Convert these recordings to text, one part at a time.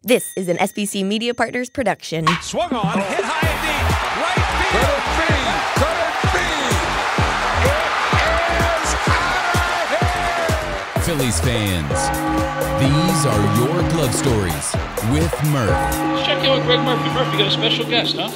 This is an SBC Media Partners production. Swung on, hit high and deep, right field. Phillies fans, these are your glove stories with Murph. Let's check in with Greg Murphy. Murph, you got a special guest, huh?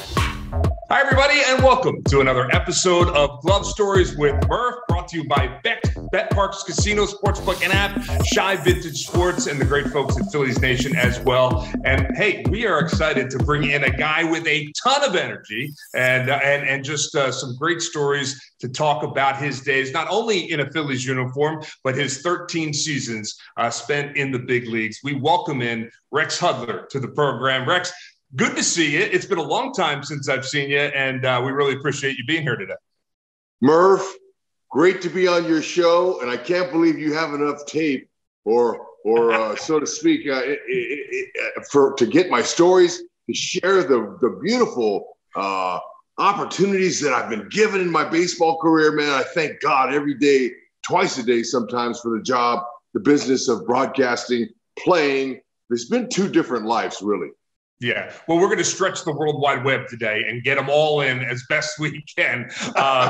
Hi, everybody, and welcome to another episode of Glove Stories with Murph, brought to you by Bet Parks Casino, Sportsbook and app, Shy Vintage Sports, and the great folks at Phillies Nation as well. And hey, we are excited to bring in a guy with a ton of energy and just some great stories to talk about his days, not only in a Phillies uniform, but his 13 seasons spent in the big leagues. We welcome in Rex Hudler to the program. Rex, good to see you. It's been a long time since I've seen you, and we really appreciate you being here today. Murph, great to be on your show, and I can't believe you have enough tape or so to speak, to get my stories, to share the beautiful opportunities that I've been given in my baseball career. Man, I thank God every day, twice a day sometimes, for the job, the business of broadcasting, playing. There's been two different lives, really. Yeah, well, we're going to stretch the World Wide Web today and get them all in as best we can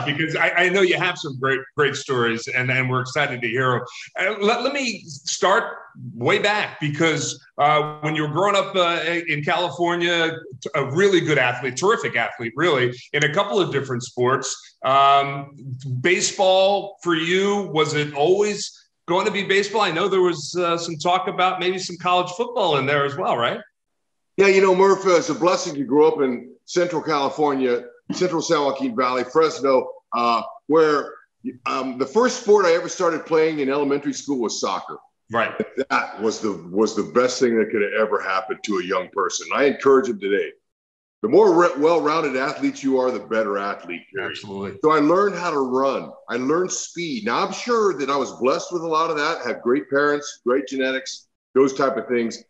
because I know you have some great stories, and we're excited to hear them. Let me start way back because when you were growing up in California, a really good athlete, terrific athlete, really, in a couple of different sports. Baseball for you, was it always going to be baseball? I know there was some talk about maybe some college football in there as well, right? Yeah, you know, Murph, it's a blessing to grow up in Central California, Central San Joaquin Valley, Fresno, where the first sport I ever started playing in elementary school was soccer. Right. That was the best thing that could have ever happened to a young person. I encourage them today. The more well-rounded athlete you are, the better athlete. Period. Absolutely. So I learned how to run. I learned speed. Now, I'm sure that I was blessed with a lot of that, had great parents, great genetics, those type of things.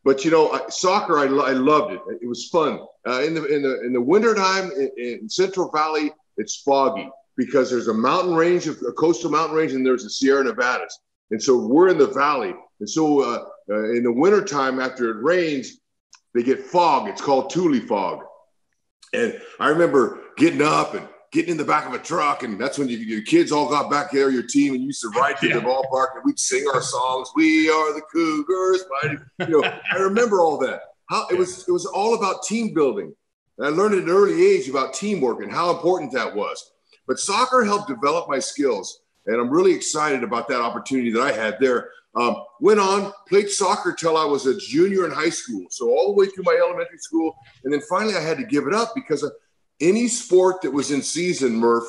But, you know, soccer, I loved it. It was fun. In the wintertime in Central Valley, it's foggy because there's a mountain range, a coastal mountain range, and there's the Sierra Nevadas. And so we're in the valley. And so in the wintertime, after it rains, they get fog. It's called Thule fog. And I remember getting up and getting in the back of a truck, and that's when your kids all got back there, your team, and you used to ride to the ballpark, and we'd sing our songs. We are the Cougars. You know, I remember all that. It was all about team building. And I learned at an early age about teamwork and how important that was. But soccer helped develop my skills, and I'm really excited about that opportunity that I had there. Went on, played soccer till I was a junior in high school, so all the way through my elementary school, and then finally I had to give it up because any sport that was in season, Murph,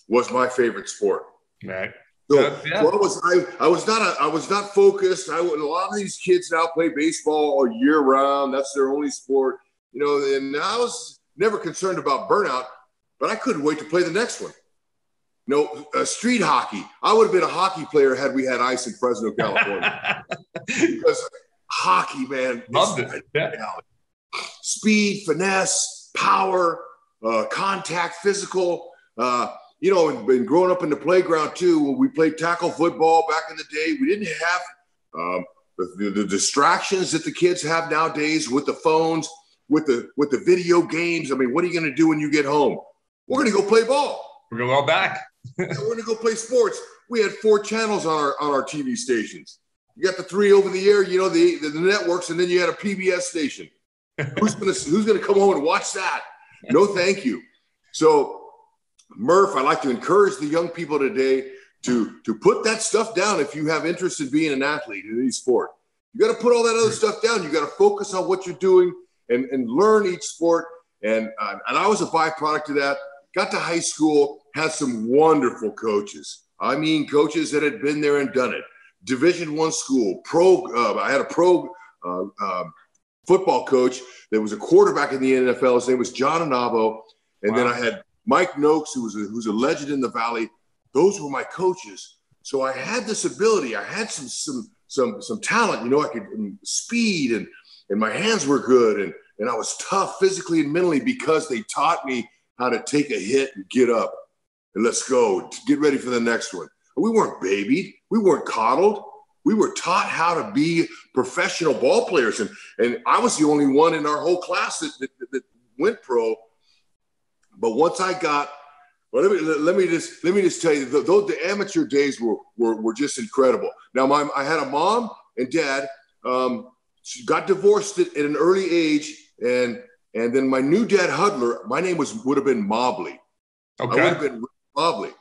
was my favorite sport. Right. So, I was not focused. A lot of these kids now play baseball all year round. That's their only sport, you know. And I was never concerned about burnout, but I couldn't wait to play the next one. You know, street hockey. I would have been a hockey player had we had ice in Fresno, California. Because hockey, man, loved it. Yeah. Speed, finesse, power. Contact, physical, you know, and growing up in the playground too, when we played tackle football back in the day, we didn't have the distractions that the kids have nowadays with the phones, with the video games. I mean, what are you going to do when you get home? We're going to go play ball. We're going to go back. We're going to go play sports. We had 4 channels on our TV stations. You got the 3 over the air, you know, the networks, and then you had a PBS station. Who's going to come home and watch that? No, thank you. So, Murph, I'd like to encourage the young people today to put that stuff down if you have interest in being an athlete in any sport. You got to put all that other stuff down. You got to focus on what you're doing and learn each sport. And I was a byproduct of that. Got to high school, had some wonderful coaches. I mean, coaches that had been there and done it. Division I school, I had a pro football coach that was a quarterback in the NFL. His name was John Anavo. And Then I had Mike Noakes, who's a legend in the Valley. Those were my coaches. So I had this ability. I had some talent. You know, I could speed and my hands were good. And I was tough physically and mentally because they taught me how to take a hit and get up and let's go, get ready for the next one. We weren't babied. We weren't coddled. We were taught how to be professional ball players. And I was the only one in our whole class that went pro. But once I got, well, let me just tell you, the amateur days were just incredible. Now, I had a mom and dad. She got divorced at an early age, and then my new dad, Hudler, my name would have been Mobley. Okay. I would have been Mobley.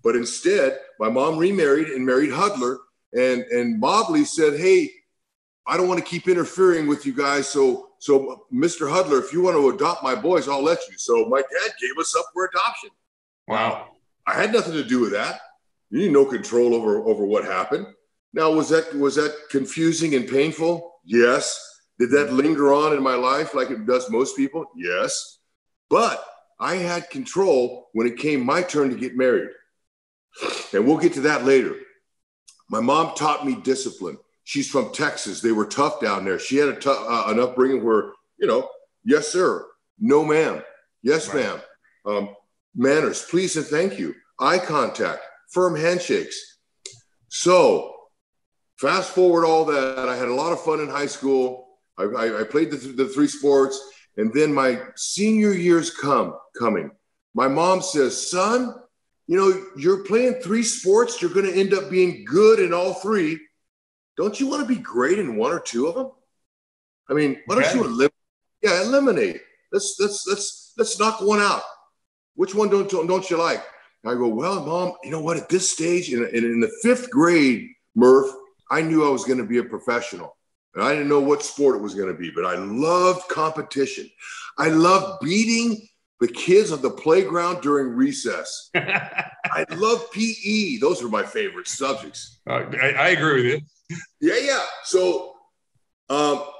But instead, my mom remarried and married Hudler, and Mobley said, hey, I don't want to keep interfering with you guys, so Mr. Hudler, if you want to adopt my boys, I'll let you. So my dad gave us up for adoption. Wow. I had nothing to do with that. You need no control over what happened. Now, was that confusing and painful? Yes. Did that linger on in my life like it does most people? Yes. But I had control when it came my turn to get married. And we'll get to that later. My mom taught me discipline. She's from Texas. They were tough down there. She had an upbringing where, yes, sir. No, ma'am. Yes, right. ma'am. Manners, please and thank you. Eye contact, firm handshakes. So fast forward all that. I had a lot of fun in high school. I played the three sports. And then my senior year's coming. My mom says, son, you're playing three sports. You're going to end up being good in all three. Don't you want to be great in one or two of them? I mean, why don't you eliminate? Yeah, eliminate. Let's knock one out. Which one don't you like? And I go, well, Mom, you know what? At this stage, in the fifth grade, Murph, I knew I was going to be a professional. And I didn't know what sport it was going to be, but I loved competition. I loved beating the kids on the playground during recess. I loved PE. Those were my favorite subjects. I agree with you. Yeah. So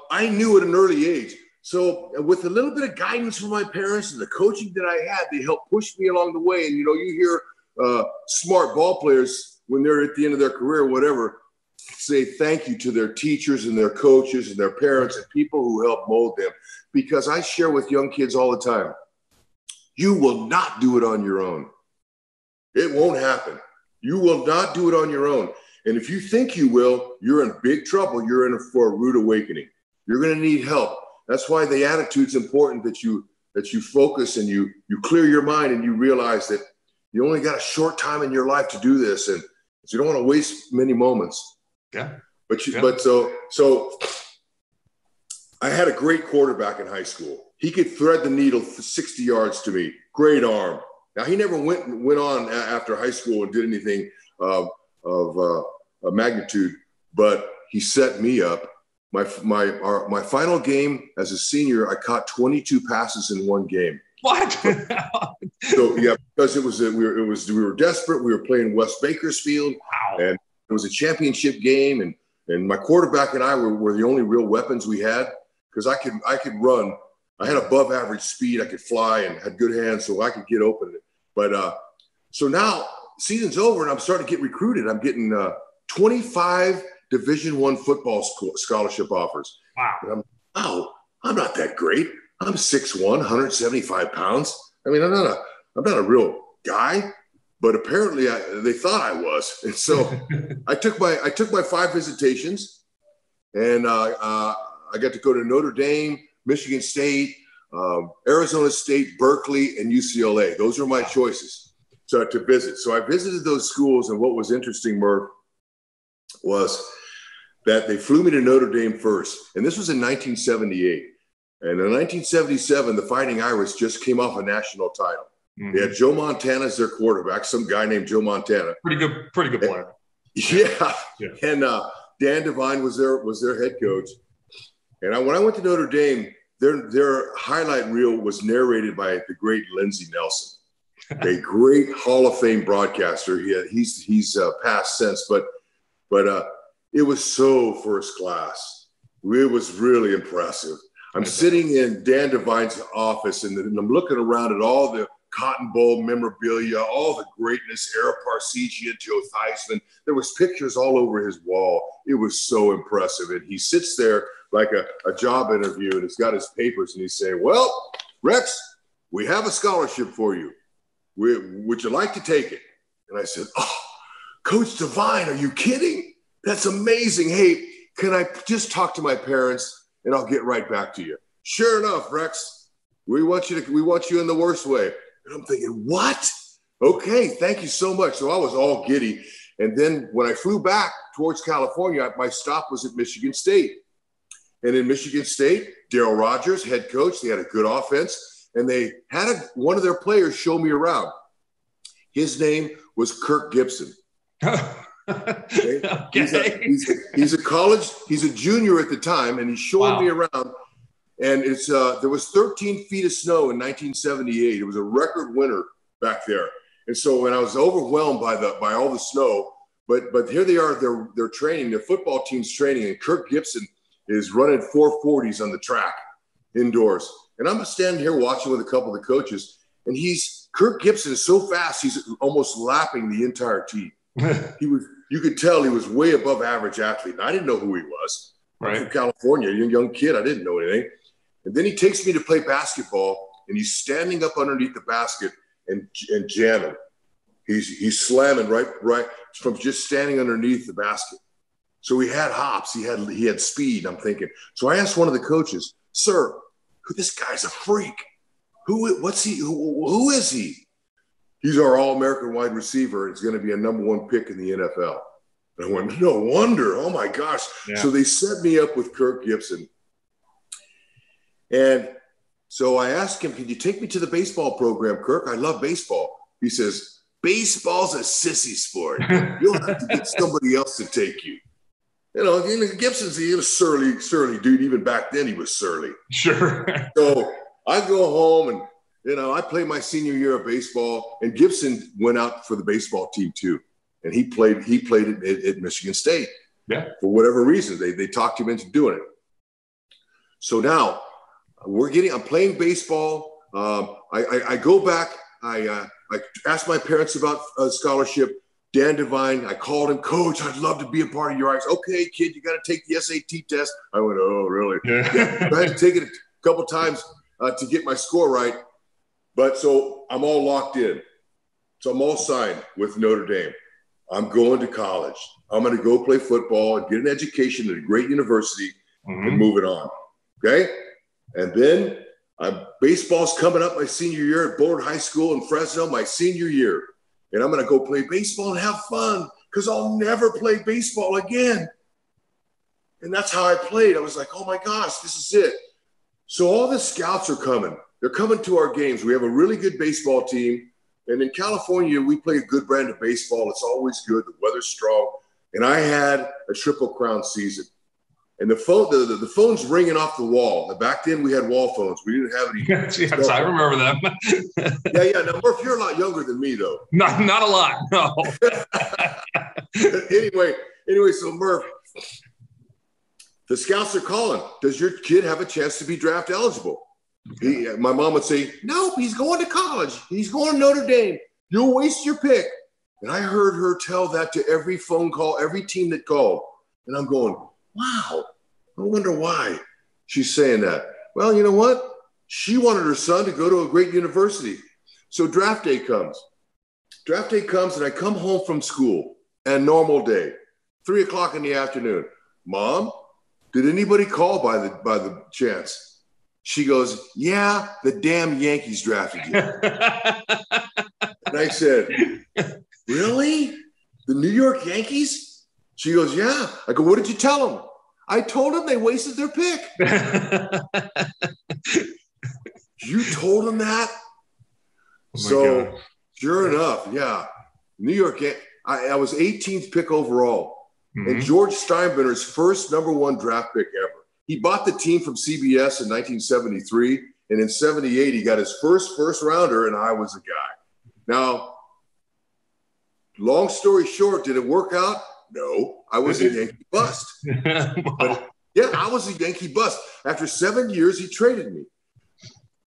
I knew at an early age. So with a little bit of guidance from my parents and the coaching that I had, they helped push me along the way. And, you hear smart ball players when they're at the end of their career, whatever, say thank you to their teachers and their coaches and their parents and people who helped mold them. Because I share with young kids all the time, you will not do it on your own. It won't happen. You will not do it on your own. And if you think you will, you're in big trouble. You're in for a rude awakening. You're going to need help. That's why the attitude's important, that you focus and you clear your mind and you realize that you only got a short time in your life to do this, and you don't want to waste many moments. Yeah. But so I had a great quarterback in high school. He could thread the needle for 60 yards to me. Great arm. Now he never went on after high school and did anything of magnitude, but he set me up. My final game as a senior, I caught 22 passes in one game. What? So yeah, because we were desperate. We were playing West Bakersfield, wow. And it was a championship game, and my quarterback and I were the only real weapons we had, because I could run. I had above average speed. I could fly and had good hands, so I could get open. But so now season's over, and I'm starting to get recruited. I'm getting 25 Division I football scholarship offers. Wow. And I'm not that great. I'm 6'1", 175 pounds. I mean, I'm not a real guy, but apparently they thought I was. And so I took my 5 visitations, and I got to go to Notre Dame, Michigan State, Arizona State, Berkeley, and UCLA. Those were my choices to visit. So I visited those schools, and what was interesting, Murph, was that they flew me to Notre Dame first. And this was in 1978. And in 1977, the Fighting Irish just came off a national title. Mm-hmm. They had Joe Montana as their quarterback, some guy named Joe Montana. Pretty good player. Yeah. And Dan Devine was their head coach. And when I went to Notre Dame, their highlight reel was narrated by the great Lindsey Nelson, a great Hall of Fame broadcaster. He's passed since, but it was so first class. It was really impressive. I'm sitting in Dan Devine's office, and I'm looking around at all the Cotton Bowl memorabilia, all the greatness, Ara Parseghian, Joe Theismann. There was pictures all over his wall. It was so impressive. And he sits there like a job interview, and he's got his papers, and he's saying, well, Rex, we have a scholarship for you. Would you like to take it? And I said, oh, Coach Devine, are you kidding? That's amazing. Hey, can I just talk to my parents and I'll get right back to you? Sure enough, Rex, we want you in the worst way. And I'm thinking, what? Okay, thank you so much. So I was all giddy. And then when I flew back towards California, my stop was at Michigan State. And in Michigan State, Darryl Rogers, head coach, they had a good offense. And they had one of their players show me around. His name was Kirk Gibson. Okay. He's a junior at the time, and he's showing me around. And there was 13 feet of snow in 1978. It was a record winter back there. And so when I was overwhelmed by all the snow, but here they are, they're training, their football team's training, and Kirk Gibson is running 440s on the track indoors. And I'm standing here watching with a couple of the coaches, and Kirk Gibson is so fast, he's almost lapping the entire team. You could tell he was way above average athlete. And I didn't know who he was. Right. I'm from California, a young kid. I didn't know anything. And then he takes me to play basketball, and he's standing up underneath the basket and jamming. He's slamming right from just standing underneath the basket. So he had hops, he had speed. I'm thinking. So I asked one of the coaches, "Sir, this guy's a freak. Who is he?" "He's our All-American wide receiver. He's going to be a number 1 pick in the NFL." And I went, no wonder. Oh my gosh. Yeah. So they set me up with Kirk Gibson. And so I asked him, "Can you take me to the baseball program, Kirk? I love baseball." He says, "Baseball's a sissy sport. You'll have to get somebody else to take you." Gibson's he was surly dude. Even back then he was surly. Sure. So I go home and I played my senior year of baseball, and Gibson went out for the baseball team too. And he played at Michigan State. Yeah. For whatever reason, they talked him into doing it. So now I'm playing baseball. I go back. I asked my parents about a scholarship. Dan Devine, I called him, "Coach, I'd love to be a part of your eyes." "Okay, kid, you got to take the SAT test." I went, "Oh, really?" Yeah. I had to take it a couple times to get my score right. But so I'm all locked in. So I'm all signed with Notre Dame. I'm going to college. I'm going to go play football and get an education at a great university and move it on. Okay? And then baseball's coming up my senior year at Bullard High School in Fresno, my senior year. And I'm going to go play baseball and have fun because I'll never play baseball again. And that's how I played. I was like, oh my gosh, this is it. So all the scouts are coming. They're coming to our games. We have a really good baseball team. And in California, we play a good brand of baseball. It's always good. The weather's strong. And I had a Triple Crown season. And the phone's ringing off the wall. Back then, we had wall phones. We didn't have any. Yes, I remember them. Yeah. Now, Murph, you're a lot younger than me, though. Not a lot, no. Anyway, so Murph, the scouts are calling. "Does your kid have a chance to be draft eligible?" My mom would say, "Nope, he's going to college. He's going to Notre Dame. You'll waste your pick." And I heard her tell that to every phone call, every team that called. And I'm going, wow, I wonder why she's saying that. Well, you know what? She wanted her son to go to a great university. So draft day comes. And I come home from school, and normal day, 3:00 in the afternoon. "Mom, did anybody call by the chance?" She goes, "Yeah, the damn Yankees drafted you." And I said, "Really? The New York Yankees?" She goes, "Yeah." I go, "What did you tell them?" "I told them they wasted their pick." You told them that? So sure enough, yeah. New York, I was 18th pick overall. And George Steinbrenner's first number 1 draft pick ever. He bought the team from CBS in 1973, and in 78, he got his first rounder, and I was the guy. Now, long story short, did it work out? No, I was a Yankee bust. But, yeah, I was a Yankee bust. After 7 years, he traded me.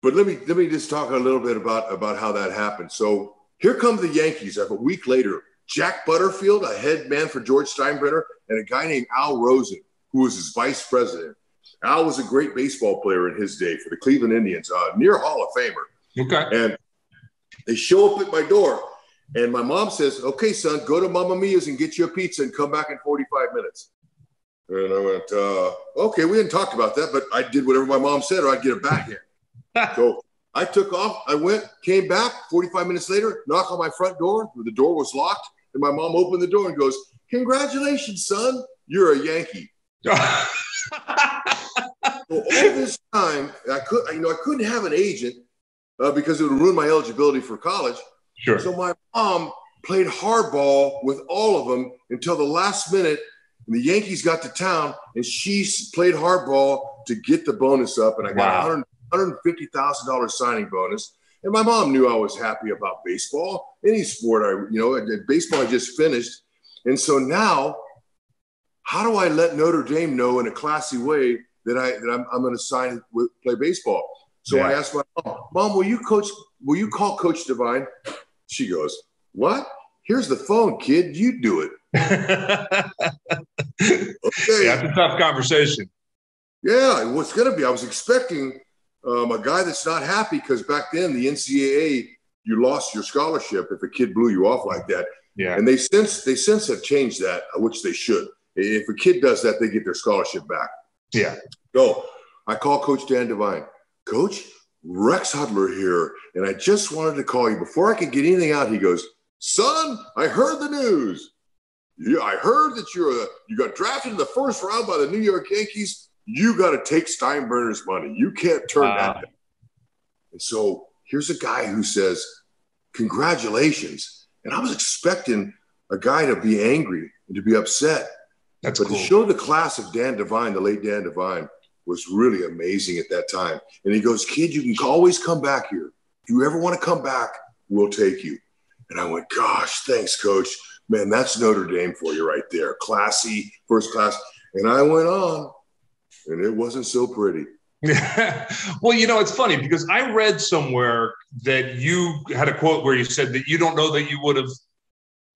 But let me just talk a little bit about how that happened. So here come the Yankees. A week later, Jack Butterfield, a head man for George Steinbrenner, and a guy named Al Rosen, who was his vice president. Al was a great baseball player in his day for the Cleveland Indians, near Hall of Famer. Okay. And they show up at my door, And my mom says, okay, son, go to Mamma Mia's and get you a pizza and come back in 45 minutes. And I went, okay, we hadn't talked about that, but I did whatever my mom said or I'd get it back here. So I took off. I went, came back 45 minutes later, knock on my front door. The door was locked. And my mom opened the door and goes, congratulations, son. You're a Yankee. So all this time, I couldn't have an agent because it would ruin my eligibility for college. Sure. So my mom played hardball with all of them until the last minute. And the Yankees got to town, and she played hardball to get the bonus up. And I got $150,000 signing bonus. And my mom knew I was happy about baseball. Any sport, baseball I just finished. And so now, how do I let Notre Dame know in a classy way that I'm going to play baseball? So I asked my mom, will you call Coach Devine? She goes, what? Here's the phone, kid. You do it. Okay. Yeah, that's a tough conversation. Yeah, it was going to be. I was expecting a guy that's not happy because back then the NCAA, you lost your scholarship if a kid blew you off like that. Yeah. And they since have changed that, which they should. If a kid does that, they get their scholarship back. Yeah. So I call Coach Dan Devine. Coach, Rex Hudler here, and I just wanted to call you. Before I could get anything out, he goes, son, I heard the news. Yeah, I heard that you got drafted in the first round by the New York Yankees. You got to take Steinbrenner's money. You can't turn that down. And so here's a guy who says, congratulations. And I was expecting a guy to be angry and to be upset. But cool. To show the class of Dan Devine, the late Dan Devine, was really amazing at that time. And he goes, kid, you can always come back here. If you ever want to come back, we'll take you. And I went, gosh, thanks, Coach. Man, that's Notre Dame for you right there. Classy, first class. And I went on, and it wasn't so pretty. Well, it's funny because I read somewhere that you had a quote where you said that you don't know that you would have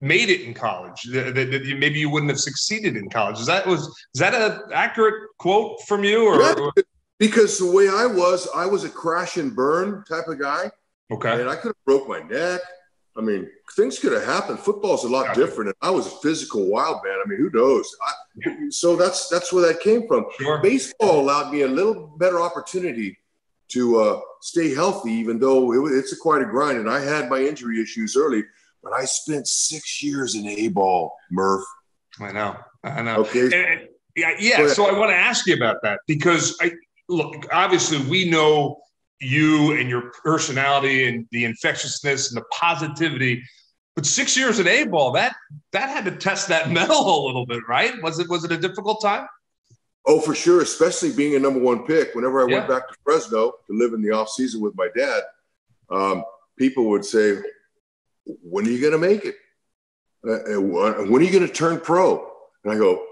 made it in college, that maybe you wouldn't have succeeded in college. Is that an accurate quote from you? Or? Because the way I was a crash and burn type of guy. Okay. And I could have broke my neck. I mean, things could have happened. Football's a lot different. And I was a physical wild man. I mean, who knows? So that's where that came from. Sure. Baseball allowed me a little better opportunity to stay healthy, even though it's quite a grind. And I had my injury issues early, but I spent 6 years in A-ball, Murph. I know. Okay. Yeah. So I want to ask you about that because look, obviously we know you and your personality and the infectiousness and the positivity, but 6 years in A-ball, that had to test that metal a little bit, right? Was it a difficult time? Oh, for sure, especially being a number one pick. Whenever I went back to Fresno to live in the off season with my dad, people would say, when are you going to make it? When are you going to turn pro? And I go,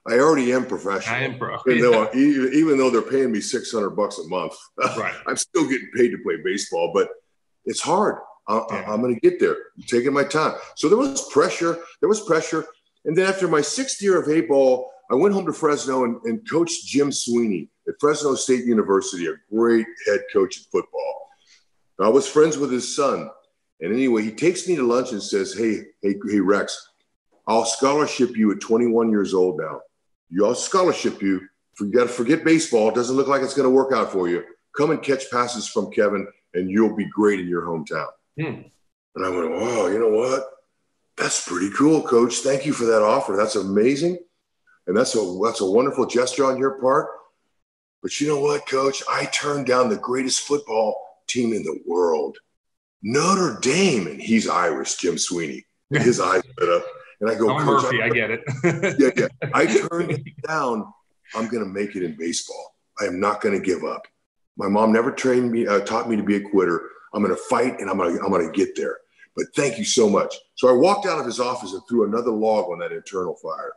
I already am professional. I am pro. Even though they're paying me $600 a month, right. I'm still getting paid to play baseball, but it's hard. I'm going to get there. I'm taking my time. So there was pressure. And then after my 6th year of A-ball, I went home to Fresno and coached Jim Sweeney at Fresno State University, a great head coach in football. I was friends with his son. And anyway, he takes me to lunch and says, hey, Rex, I'll scholarship you at 21 years old now. I'll scholarship you. You got to forget baseball. It doesn't look like it's going to work out for you. Come and catch passes from Kevin, and you'll be great in your hometown. And I went, oh, you know what? That's pretty cool, Coach. Thank you for that offer. That's amazing. And that's a wonderful gesture on your part. But you know what, Coach? I turned down the greatest football team in the world, Notre Dame. And he's Irish, Jim Sweeney. His eyes lit up. And I go, I'm Murphy, I get it. Yeah. I turned it down. I'm going to make it in baseball. I am not going to give up. My mom never taught me to be a quitter. I'm going to fight, and I'm going to get there. But thank you so much. So I walked out of his office and threw another log on that internal fire.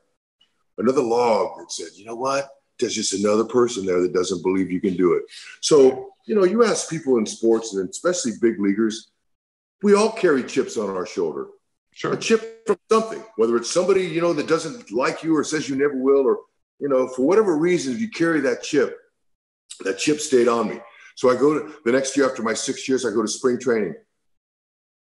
Another log that said, you know what? There's just another person there that doesn't believe you can do it. So, you ask people in sports, and especially big leaguers, we all carry chips on our shoulder. Sure. A chip from something, whether it's somebody, that doesn't like you or says you never will, or, for whatever reason, if you carry that chip stayed on me. So I go to the next year after my 6 years, I go to spring training.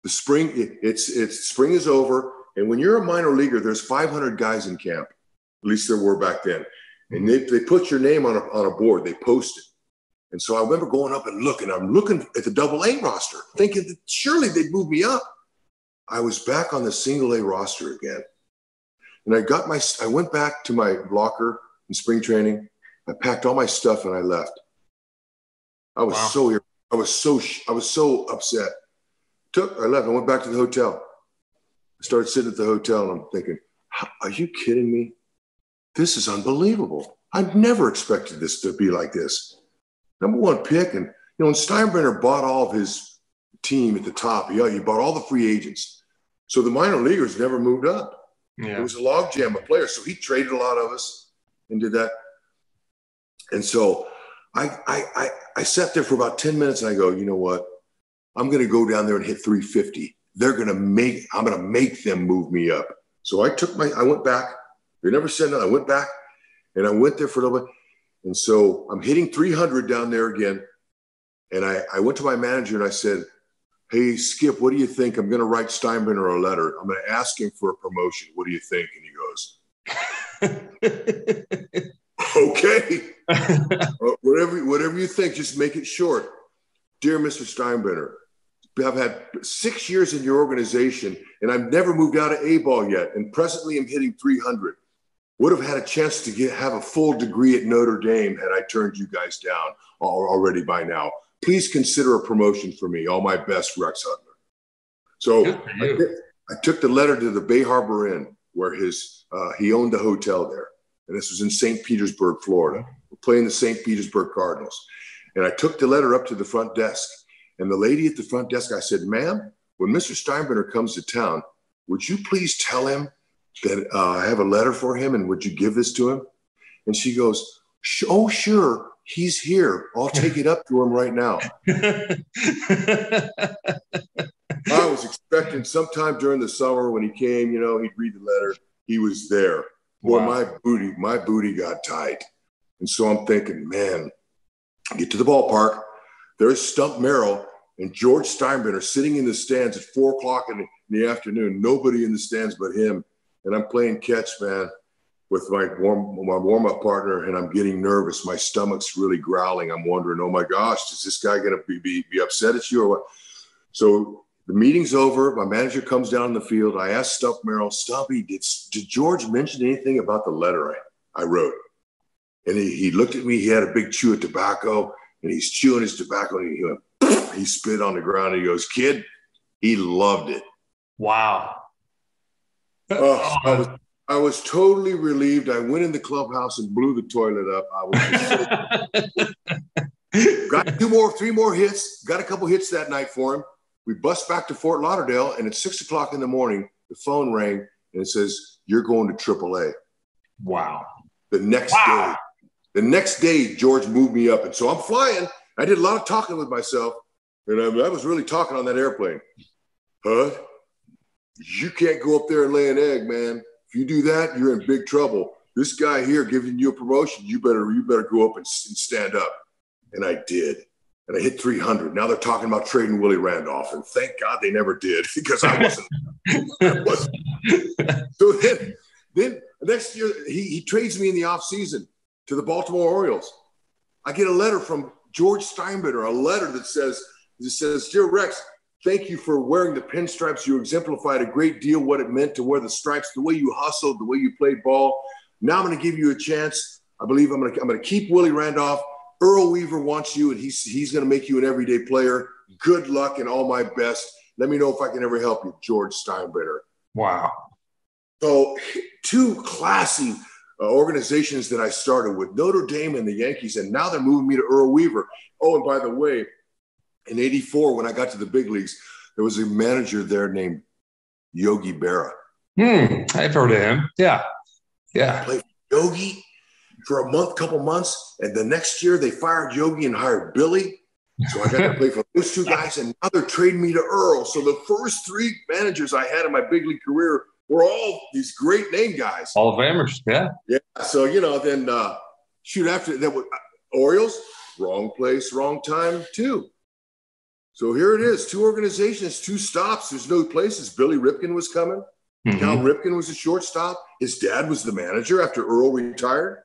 The spring, it's spring is over. And when you're a minor leaguer, there's 500 guys in camp. At least there were back then. And they put your name on a board. They post it. And so I remember going up and looking. I'm looking at the Double-A roster, thinking that surely they'd move me up. I was back on the Single-A roster again. And I went back to my locker in spring training. I packed all my stuff and I left. I was so upset. I left. I went back to the hotel. I started sitting at the hotel and I'm thinking, are you kidding me? This is unbelievable. I've never expected this to be like this. Number one pick. And, when Steinbrenner bought all of his team at the top, he bought all the free agents. So the minor leaguers never moved up. Yeah. It was a logjam of players. So he traded a lot of us and did that. And so I sat there for about 10 minutes and I go, you know what? I'm going to go down there and hit 350. I'm going to make them move me up. So I went back. They never said no. I went back and I went there for a little bit. And so I'm hitting 300 down there again. And I went to my manager and I said, hey, Skip, what do you think? I'm going to write Steinbrenner a letter. I'm going to ask him for a promotion. What do you think? And he goes, okay. Whatever you think, just make it short. Dear Mr. Steinbrenner, I've had 6 years in your organization, and I've never moved out of A-ball yet, and presently I'm hitting 300. Would have had a chance to have a full degree at Notre Dame had I turned you guys down already by now. Please consider a promotion for me. All my best, Rex Hudler. So I took the letter to the Bay Harbor Inn, where he owned the hotel there. And this was in St. Petersburg, Florida. We're playing the St. Petersburg Cardinals. And I took the letter up to the front desk. And the lady at the front desk, I said, ma'am, when Mr. Steinbrenner comes to town, would you please tell him that I have a letter for him, and would you give this to him? And she goes, oh, sure, he's here. I'll take it up to him right now. I was expecting sometime during the summer when he came, he'd read the letter. He was there. Boy, wow. my booty got tight. And so I'm thinking, man, I get to the ballpark. There's Stump Merrill and George Steinbrenner sitting in the stands at 4 o'clock in the afternoon. Nobody in the stands but him. And I'm playing catch, man, with my warm-up partner, and I'm getting nervous. My stomach's really growling. I'm wondering, oh, my gosh, is this guy going to be upset at you or what? So the meeting's over. My manager comes down the field. I asked Stump Merrill, Stumpy, did George mention anything about the letter I wrote? And he looked at me. He had a big chew of tobacco, and he's chewing his tobacco, and he spit on the ground, and he goes, kid, he loved it. Wow. Oh, I was totally relieved. I went in the clubhouse and blew the toilet up. I was got 3 more hits. Got a couple hits that night for him. We bust back to Fort Lauderdale, and at 6 o'clock in the morning, the phone rang, and it says, "You're going to AAA." Wow. The next day, George moved me up, and so I'm flying. I did a lot of talking with myself, and I was really talking on that airplane. You can't go up there and lay an egg, man. If you do that, you're in big trouble. This guy here giving you a promotion, you better go up and stand up. And I did. And I hit 300. Now they're talking about trading Willie Randolph. And thank God they never did, because I wasn't. So then next year, he trades me in the offseason to the Baltimore Orioles. I get a letter from George Steinbrenner, a letter that says, "Dear Rex, thank you for wearing the pinstripes. You exemplified a great deal what it meant to wear the stripes, the way you hustled, the way you played ball. Now I'm going to give you a chance. I believe I'm going to keep Willie Randolph. Earl Weaver wants you, and he's going to make you an everyday player. Good luck and all my best. Let me know if I can ever help you, George Steinbrenner." Wow. So 2 classy organizations that I started with, Notre Dame and the Yankees, and now they're moving me to Earl Weaver. Oh, and by the way, in '84, when I got to the big leagues, there was a manager there named Yogi Berra. I've heard of him. Yeah. I played for Yogi for a couple months, and the next year they fired Yogi and hired Billy. So I got to play for those 2 guys, and now they're trading me to Earl. So the first 3 managers I had in my big league career were all these great name guys. Hall of Famers, yeah. Yeah, so, then after that, Orioles, wrong place, wrong time, too. So here it is, 2 organizations, 2 stops. There's no places. Billy Ripken was coming. Cal Ripken was a shortstop. His dad was the manager after Earl retired.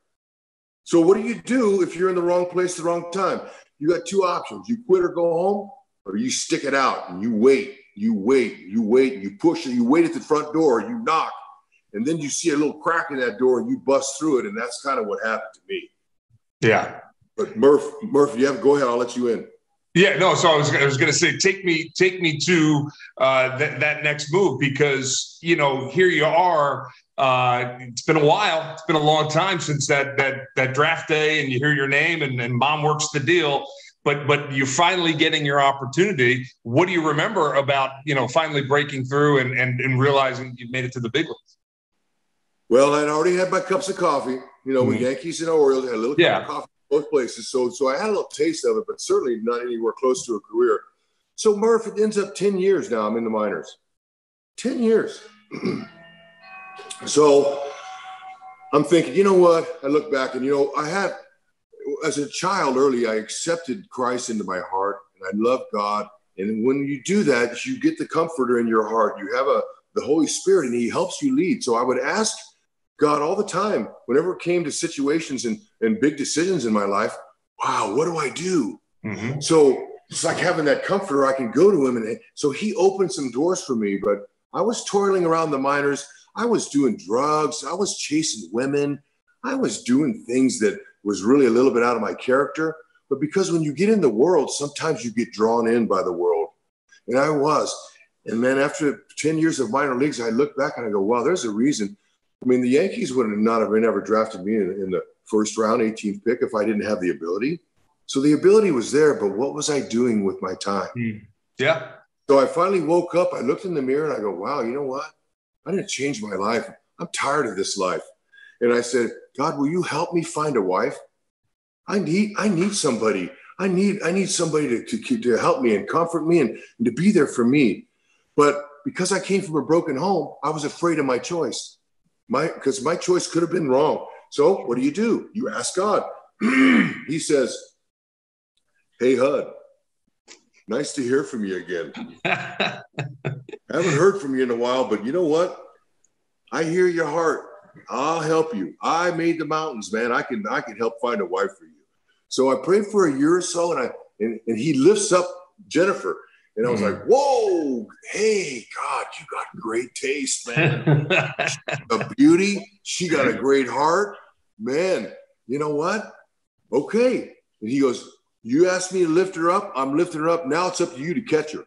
So what do you do if you're in the wrong place at the wrong time? You got 2 options. You quit or go home, or you stick it out and you wait, you push and you wait at the front door, you knock, and then you see a little crack in that door and you bust through it. And that's kind of what happened to me. Yeah. But Murph, go ahead. I'll let you in. Yeah, no. So I was going to say, take me to that next move, because here you are. It's been a while. It's been a long time since that draft day, and you hear your name, and Mom works the deal. But you're finally getting your opportunity. What do you remember about finally breaking through and realizing you made it to the big leagues? Well, I'd already had my cups of coffee. With Yankees and Orioles, I had a little cup of coffee. Both places. So I had a little taste of it, but certainly not anywhere close to a career. So Murph, it ends up 10 years now I'm in the minors. 10 years. So I'm thinking, you know what? I look back and, I had, as a child early, I accepted Christ into my heart and I love God. And when you do that, you get the comforter in your heart. You have the Holy Spirit and he helps you lead. So I would ask God all the time, whenever it came to situations and big decisions in my life, wow, what do I do? So it's like having that comforter. I can go to him. And so he opened some doors for me, but I was toiling around the minors. I was doing drugs. I was chasing women. I was doing things that was really a little bit out of my character. But because when you get in the world, sometimes you get drawn in by the world. And I was. And then after 10 years of minor leagues, I look back and I go, wow, there's a reason. I mean, the Yankees would not have never drafted me in the first round, 18th pick, if I didn't have the ability. So the ability was there, but what was I doing with my time? Yeah. So I finally woke up. I looked in the mirror and I go, wow, you know what? I didn't change my life. I'm tired of this life. And I said, God, will you help me find a wife? I need somebody. I need somebody to help me and comfort me and to be there for me. But because I came from a broken home, I was afraid of my choice. Because my choice could have been wrong. So what do? You ask God. He says, hey, Hud, nice to hear from you again. Haven't heard from you in a while, but you know what? I hear your heart. I'll help you. I made the mountains, man. I can help find a wife for you. So I prayed for a year or so, and he lifts up Jennifer. And I was like, whoa, hey, God, you got great taste, man. A beauty. She got a great heart. Man, you know what? Okay. And he goes, you asked me to lift her up. I'm lifting her up. Now it's up to you to catch her.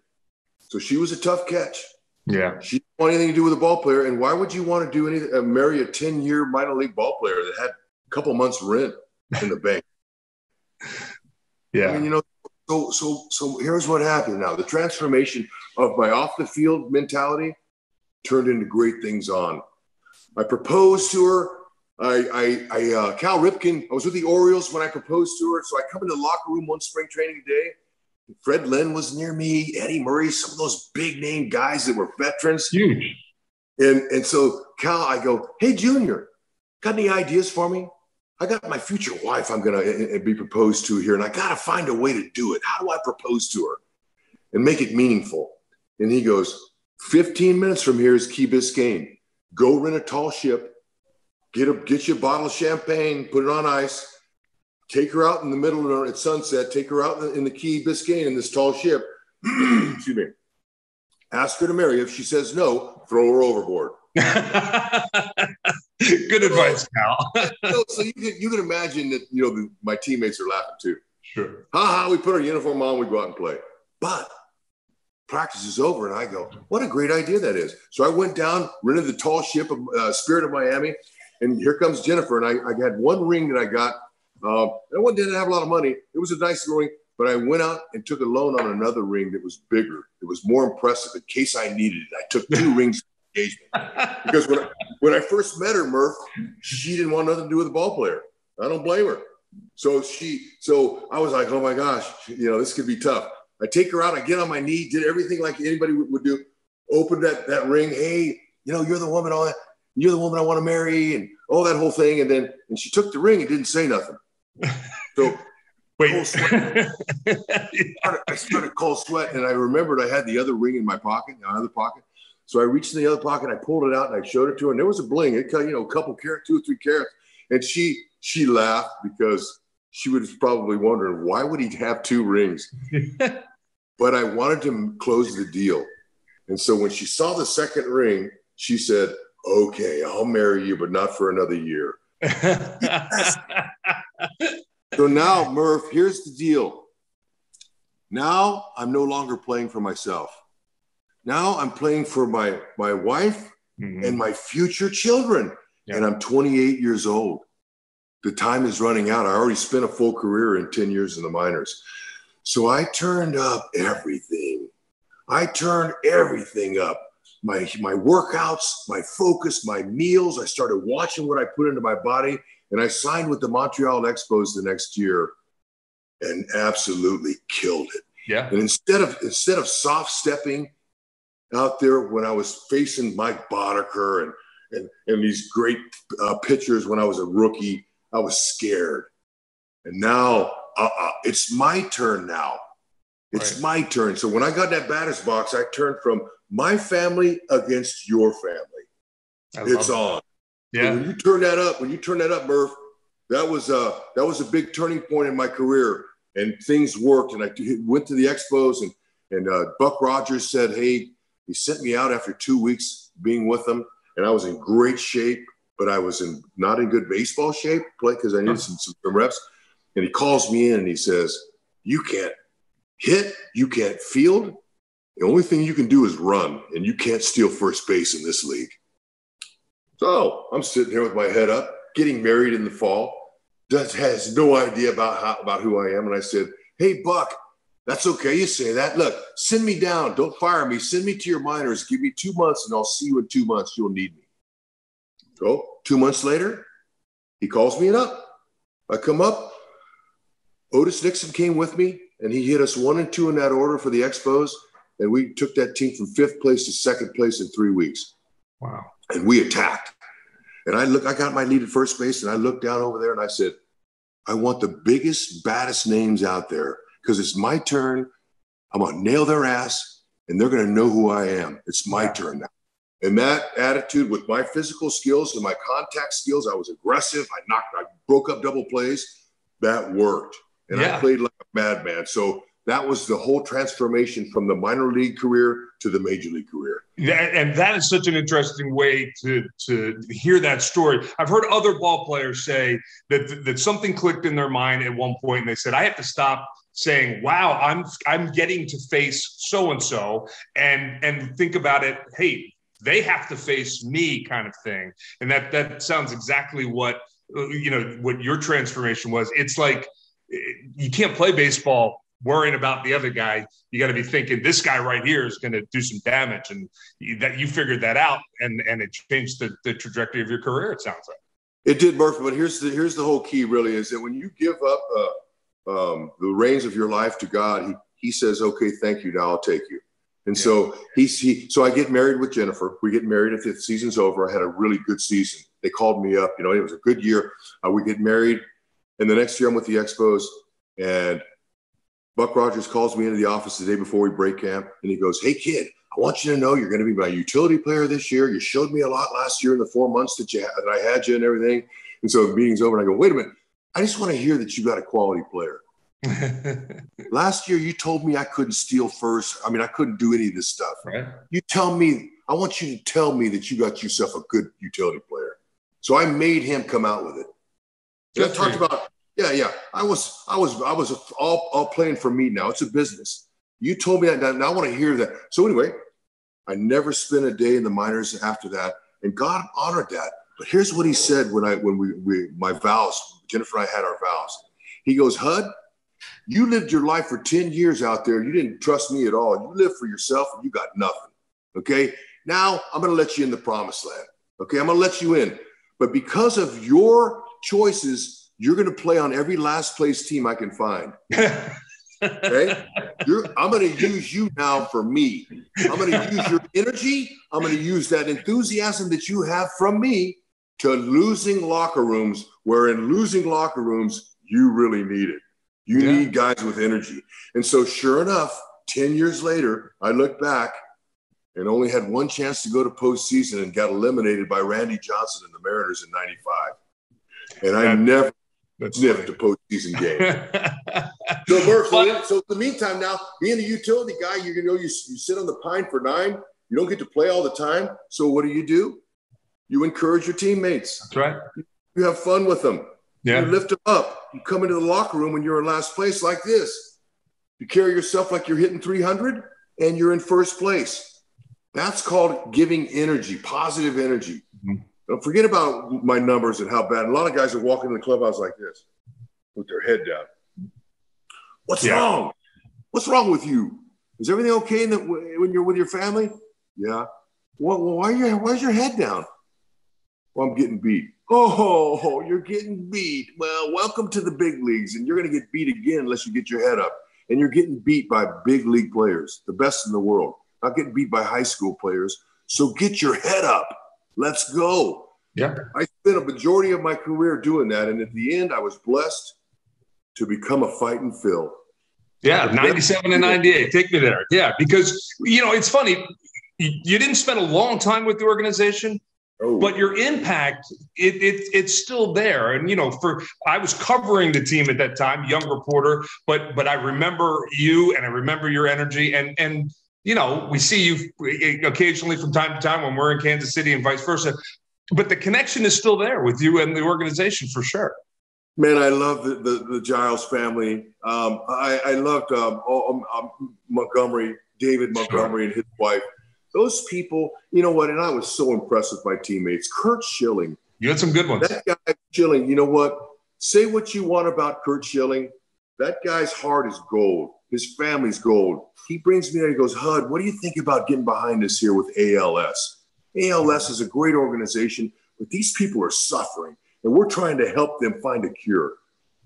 So she was a tough catch. Yeah. She didn't want anything to do with a ball player. And why would you want to do anything, marry a 10-year minor league ball player that had a couple months rent in the bank? Yeah. I mean, So here's what happened now. The transformation of my off the field mentality turned into great things on. I proposed to her. Cal Ripken, I was with the Orioles when I proposed to her. So I come into the locker room one spring training day. Fred Lynn was near me, Eddie Murray, some of those big name guys that were veterans. Huge. And so Cal, I go, hey, Junior, got any ideas for me? I got my future wife I'm going to be proposed to here, and I got to find a way to do it. How do I propose to her and make it meaningful? And he goes, 15 minutes from here is Key Biscayne. Go rent a tall ship, get you a bottle of champagne, put it on ice, take her out in the middle at sunset, take her out in the Key Biscayne in this tall ship. Excuse me. Ask her to marry you. If she says no, throw her overboard. Good advice, Cal. So you can imagine that, my teammates are laughing too. Sure. We put our uniform on, we go out and play. But practice is over, and I go, what a great idea that is. So I went down, rented the tall ship of Spirit of Miami, and here comes Jennifer. And I had one ring that I got. I didn't have a lot of money. It was a nice ring, but I went out and took a loan on another ring that was bigger. It was more impressive in case I needed it. I took 2 rings for engagement. Because when I first met her, Murph, she didn't want nothing to do with a ball player. I don't blame her. So I was like, oh my gosh, this could be tough. I take her out, I get on my knee, did everything like anybody would do, opened that ring. Hey, you're the woman I want to marry, and all that whole thing. And she took the ring and didn't say nothing. So, cold sweat. I started cold sweat, and I remembered I had the other ring in my pocket, the other pocket. So I reached in the other pocket, I pulled it out, and I showed it to her, and there was a bling. It cut, a couple carats, 2 or 3 carats, and she laughed because she was probably wondering why would he have 2 rings. But I wanted to close the deal, and so when she saw the second ring, she said, "Okay, I'll marry you, but not for another year." Yes. So now, Murph, here's the deal. Now I'm no longer playing for myself. Now I'm playing for my wife and my future children. Yeah. And I'm 28 years old. The time is running out. I already spent a full career in 10 years in the minors. So I turned up everything. I turned everything up. My workouts, my focus, my meals. I started watching what I put into my body. And I signed with the Montreal Expos the next year and absolutely killed it. Yeah. And instead of soft stepping out there when I was facing Mike Boddicker and these great pitchers when I was a rookie, I was scared. And now it's my turn now. It's my turn. So when I got that batter's box, I turned from my family against your family. It's on. Yeah. And when you turn that up, Murph, that was a big turning point in my career, and things worked. And I went to the Expos, and Buck Rogers said, "Hey," he sent me out after 2 weeks being with them, and I was in great shape, but I was not in good baseball shape, because I needed some reps. And he calls me in and he says, "You can't hit, you can't field. The only thing you can do is run, and you can't steal first base in this league." So I'm sitting here with my head up, getting married in the fall. Just has no idea about who I am. And I said, "Hey, Buck, that's okay. You say that. Look, send me down. Don't fire me. Send me to your minors. Give me 2 months, and I'll see you in 2 months. You'll need me." So 2 months later, he calls me up. I come up. Otis Nixon came with me, and he hit us 1 and 2 in that order for the Expos. And we took that team from 5th place to 2nd place in 3 weeks. Wow. And we attacked. And I got my lead at first base, and I looked down over there and I said, "I want the biggest, baddest names out there, because it's my turn. I'm going to nail their ass, and they're going to know who I am. It's my turn now." And that attitude, with my physical skills and my contact skills, I was aggressive. I broke up double plays. That worked. And I played like a madman. So that was the whole transformation from the minor league career to the major league career. And that is such an interesting way to hear that story. I've heard other ball players say that something clicked in their mind at one point, and they said, "I have to stop saying, wow, I'm getting to face so-and-so, and think about it, hey, they have to face me," kind of thing. And that sounds exactly what your transformation was. It's like, you can't play baseball worrying about the other guy. You got to be thinking, this guy right here is going to do some damage, and that you figured that out, and it changed the trajectory of your career, it sounds like. It did, Murph. But here's the whole key, really, is that when you give up the reins of your life to God, he says, "Okay, thank you. Now I'll take you." And so so I get married with Jennifer. We get married after the season's over. I had a really good season. They called me up. It was a good year. We get married, and the next year I'm with the Expos, and Buck Rogers calls me into the office the day before we break camp, and he goes, "Hey, kid, I want you to know you're going to be my utility player this year. You showed me a lot last year in the 4 months that I had you and everything." And so the meeting's over, and I go, "Wait a minute. I just want to hear that you got a quality player. Last year, you told me I couldn't steal first. I mean, I couldn't do any of this stuff. Right. I want you to tell me that you got yourself a good utility player." So I made him come out with it. And I talked about, I was all playing for me now. It's a business. You told me that, now I want to hear that. So anyway, I never spent a day in the minors after that, and God honored that. But here's what he said when my vows, Jennifer and I had our vows. He goes, "Hud, you lived your life for 10 years out there. You didn't trust me at all. You lived for yourself, and you got nothing. Okay? Now I'm going to let you in the promised land. Okay? I'm going to let you in. But because of your choices, you're going to play on every last place team I can find." Okay? I'm going to use you now for me. I'm going to use your energy. I'm going to use that enthusiasm that you have from me to losing locker rooms, where in losing locker rooms, you really need it. You need guys with energy. And so sure enough, 10 years later, I look back and only had one chance to go to postseason and got eliminated by Randy Johnson and the Mariners in '95. And I never sniffed a postseason game. So, Murph, so in the meantime now, being a utility guy, you sit on the pine for 9. You don't get to play all the time. So what do? You encourage your teammates. That's right. You have fun with them. Yeah. You lift them up. You come into the locker room when you're in last place like this. You carry yourself like you're hitting 300 and you're in first place. That's called giving energy, positive energy. Mm-hmm. Don't forget about my numbers and how bad. A lot of guys are walking in the clubhouse like this with their head down. What's wrong? What's wrong with you? Is everything okay when you're with your family? Yeah. Well, why's your head down? Well, I'm getting beat. Oh, you're getting beat. Well, welcome to the big leagues, and you're going to get beat again unless you get your head up. And you're getting beat by big league players, the best in the world, not getting beat by high school players. So get your head up. Let's go. Yeah. I spent a majority of my career doing that, and at the end, I was blessed to become a fighting Phil. Yeah, 97 and 98. Take me there. Yeah, because, it's funny. You didn't spend a long time with the organization, but your impact, it's still there. And, I was covering the team at that time, young reporter, but I remember you and I remember your energy. And we see you occasionally from time to time when we're in Kansas City and vice versa. But the connection is still there with you and the organization for sure. Man, I love the Giles family. I loved Montgomery, David Montgomery and his wife. Those people, you know what? And I was so impressed with my teammates. Kurt Schilling. You had some good ones. That guy, Schilling, you know what? Say what you want about Kurt Schilling. That guy's heart is gold. His family's gold. He brings me there. He goes, Hud, what do you think about getting behind us here with ALS? ALS is a great organization, but these people are suffering, and we're trying to help them find a cure.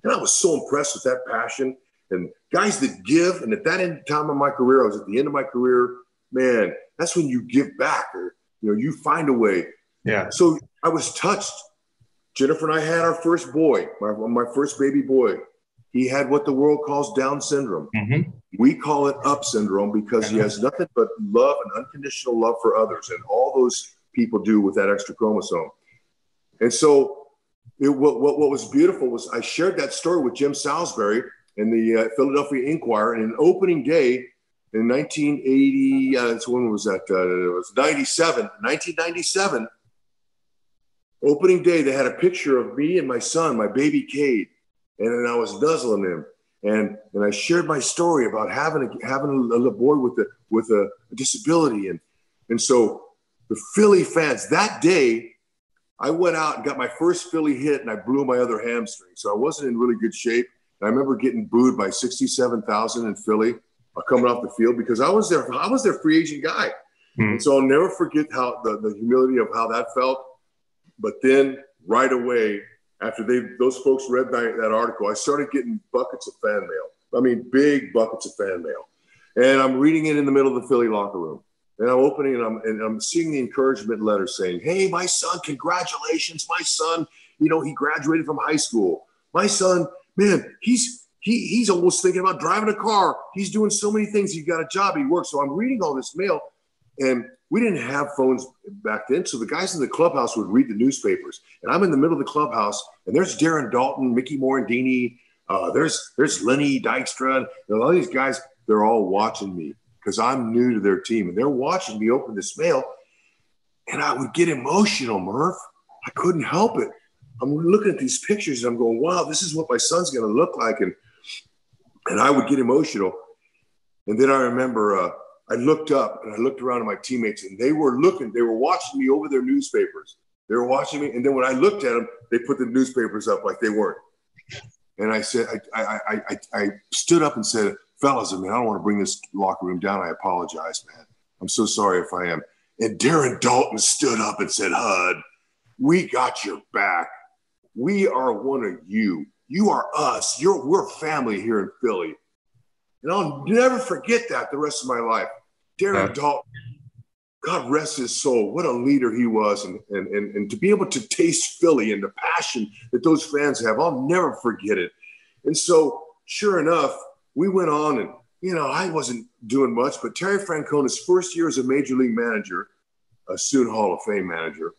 And I was so impressed with that passion. And guys that give, and at that time of my career, I was at the end of my career, man, that's when you give back or, you find a way. Yeah. So I was touched. Jennifer and I had our first boy, my first baby boy. He had what the world calls Down syndrome. Mm-hmm. We call it up syndrome because he has nothing but love and unconditional love for others. And all those people do with that extra chromosome. And so what was beautiful was I shared that story with Jim Salisbury in the Philadelphia Inquirer. And an opening day in 1980, so when was that? It was 1997. Opening day, they had a picture of me and my son, my baby Cade, and I was nuzzling him, and I shared my story about having a boy with a disability, and so the Philly fans that day, I went out and got my first Philly hit, and I blew my other hamstring, so I wasn't in really good shape. And I remember getting booed by 67,000 in Philly. Coming off the field because I was their free agent guy. Mm-hmm. And so I'll never forget how the humility of how that felt. But then right away, after those folks read that article, I started getting buckets of fan mail. I mean, big buckets of fan mail. And I'm reading it in the middle of the Philly locker room. And I'm opening it and I'm seeing the encouragement letter saying, hey, my son, congratulations. My son, he graduated from high school. My son, man, He's almost thinking about driving a car. He's doing so many things. He got a job. He works. So I'm reading all this mail, and we didn't have phones back then. So the guys in the clubhouse would read the newspapers, and I'm in the middle of the clubhouse, and there's Darren Dalton, Mickey Morandini, there's Lenny Dykstra, and all these guys. They're all watching me because I'm new to their team, and they're watching me open this mail, and I would get emotional, Murph. I couldn't help it. I'm looking at these pictures, and I'm going, wow, this is what my son's going to look like, and I would get emotional. And then I remember I looked up and I looked around at my teammates and they were watching me over their newspapers. They were watching me. And then when I looked at them, they put the newspapers up like they weren't. And I said, I stood up and said, fellas, I don't want to bring this locker room down. I apologize, man. I'm so sorry if I am. And Darren Dalton stood up and said, Hud, we got your back. We are one of you. You are us. We're family here in Philly. And I'll never forget that the rest of my life. Darren Dalton, God rest his soul. What a leader he was. And to be able to taste Philly and the passion that those fans have, I'll never forget it. And so sure enough, we went on and, I wasn't doing much, but Terry Francona's first year as a major league manager, a soon Hall of Fame manager,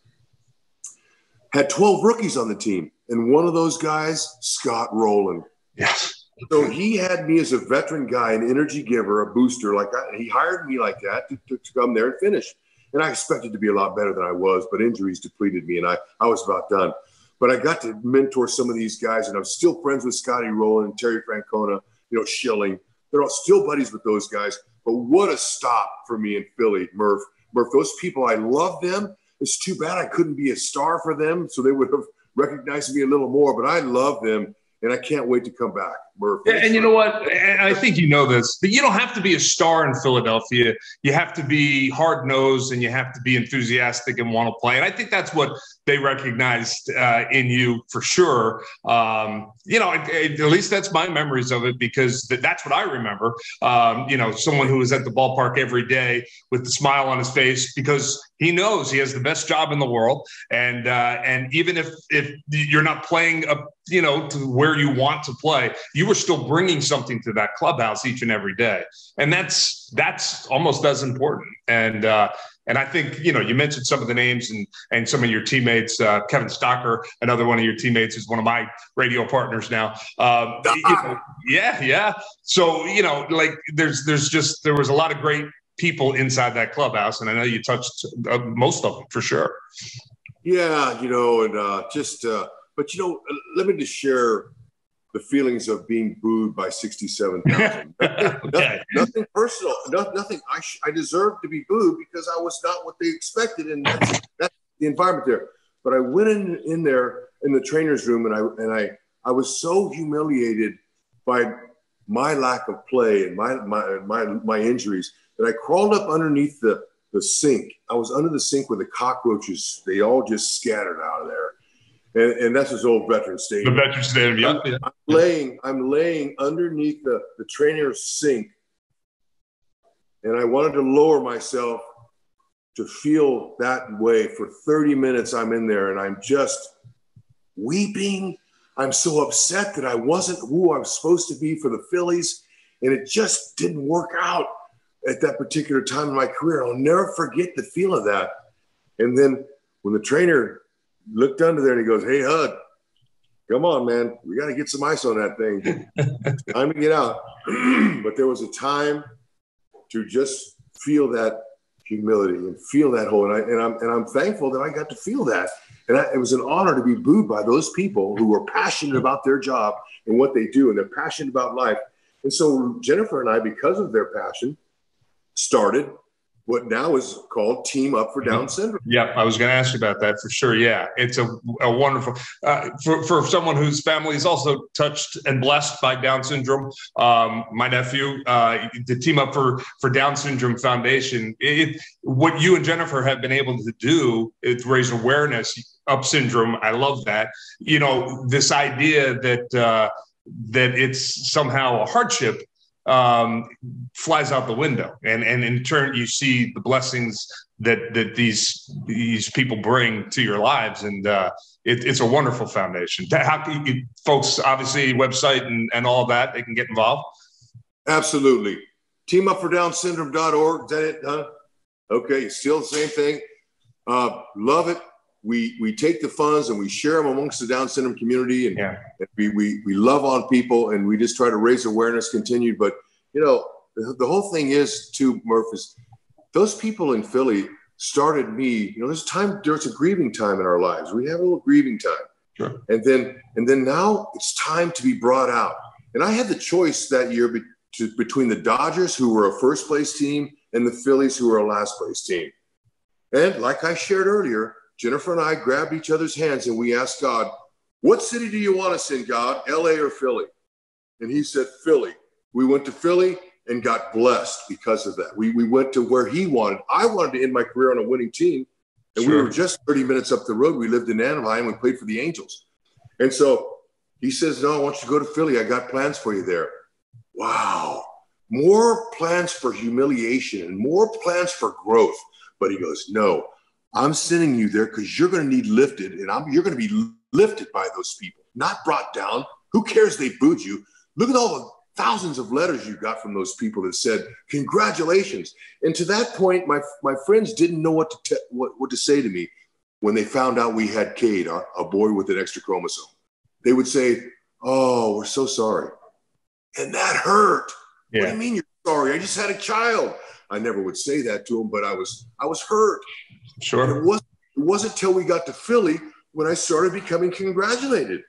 had 12 rookies on the team. And one of those guys, Scott Rowland. Yes. So he had me as a veteran guy, an energy giver, a booster like that. And he hired me like that to come there and finish. And I expected to be a lot better than I was, but injuries depleted me, and I was about done. But I got to mentor some of these guys, and I'm still friends with Scotty Rowland and Terry Francona, Schilling. They're all still buddies with those guys. But what a stop for me in Philly, Murph. Those people, I love them. It's too bad I couldn't be a star for them, so they would have recognized me a little more. But I love them, and I can't wait to come back, Murph. Yeah, and you know what? And I think you know this, but you don't have to be a star in Philadelphia. You have to be hard-nosed, and you have to be enthusiastic and want to play. And I think that's what they recognized in you for sure. At least that's my memories of it, because that's what I remember. Someone who is at the ballpark every day with the smile on his face, because he knows he has the best job in the world. And even if you're not playing to where you want to play, you were still bringing something to that clubhouse each and every day. And that's almost as important. And I think, you mentioned some of the names and some of your teammates. Kevin Stocker, another one of your teammates, is one of my radio partners now. Yeah. So, there was a lot of great people inside that clubhouse. And I know you touched most of them for sure. Yeah, but let me just share the feelings of being booed by 67,000. Nothing personal. Nothing. I deserved to be booed because I was not what they expected, and that's the environment there. But I went in there in the trainer's room, and I was so humiliated by my lack of play and my injuries that I crawled up underneath the sink. I was under the sink with the cockroaches. They all just scattered out of there. And that's his old veteran stadium. The veteran stadium, yeah. I'm laying underneath the trainer's sink, and I wanted to lower myself to feel that way for 30 minutes. I'm in there, and I'm just weeping. I'm so upset that I wasn't who I was supposed to be for the Phillies, and it just didn't work out at that particular time in my career. I'll never forget the feel of that. And then when the trainer looked under there and he goes, "Hey, Hud, come on, man. We got to get some ice on that thing. Time to get out." But there was a time to just feel that humility and feel that whole. And I'm thankful that I got to feel that. And it was an honor to be booed by those people who were passionate about their job and what they do, and they're passionate about life. And so Jennifer and I, because of their passion, started what now is called Team Up for Down Syndrome. Yeah, I was going to ask you about that for sure. Yeah, it's a wonderful for someone whose family is also touched and blessed by Down syndrome. My nephew, the Team Up for Down Syndrome Foundation. What you and Jennifer have been able to do is raise awareness of syndrome. I love that. This idea that it's somehow a hardship flies out the window, and in turn you see the blessings that these people bring to your lives, and it's a wonderful foundation. How can you folks, obviously website and all of that, they can get involved? Absolutely. teamupfordownsyndrome.org. Is that it? Huh? Okay, still the same thing. Love it. We take the funds and we share them amongst the Down syndrome community, and we love on people, and we just try to raise awareness, continued. But the whole thing is too, Murph, is those people in Philly started me. There's a grieving time in our lives. We have a little grieving time, sure. And then now it's time to be brought out. And I had the choice that year between the Dodgers, who were a first place team, and the Phillies, who were a last place team. And like I shared earlier, Jennifer and I grabbed each other's hands and we asked God, "What city do you want us in, God, LA or Philly?" And he said, "Philly." We went to Philly and got blessed because of that. We went to where he wanted. I wanted to end my career on a winning team. And sure. We were just 30 minutes up the road. We lived in Anaheim. We played for the Angels. And so he says, "No, I want you to go to Philly. I got plans for you there." Wow. More plans for humiliation and more plans for growth. But he goes, "No, I'm sending you there because you're going to need lifted, and you're going to be lifted by those people, not brought down. Who cares they booed you? look at all the thousands of letters you got from those people that said, congratulations. And to that point, my friends didn't know what to say to me when they found out we had Cade, a boy with an extra chromosome. They would say, oh, we're so sorry. And that hurt. Yeah. What do you mean you're sorry? I just had a child. I never would say that to them, but I was hurt. Sure. And it wasn't till we got to Philly when I started becoming congratulated.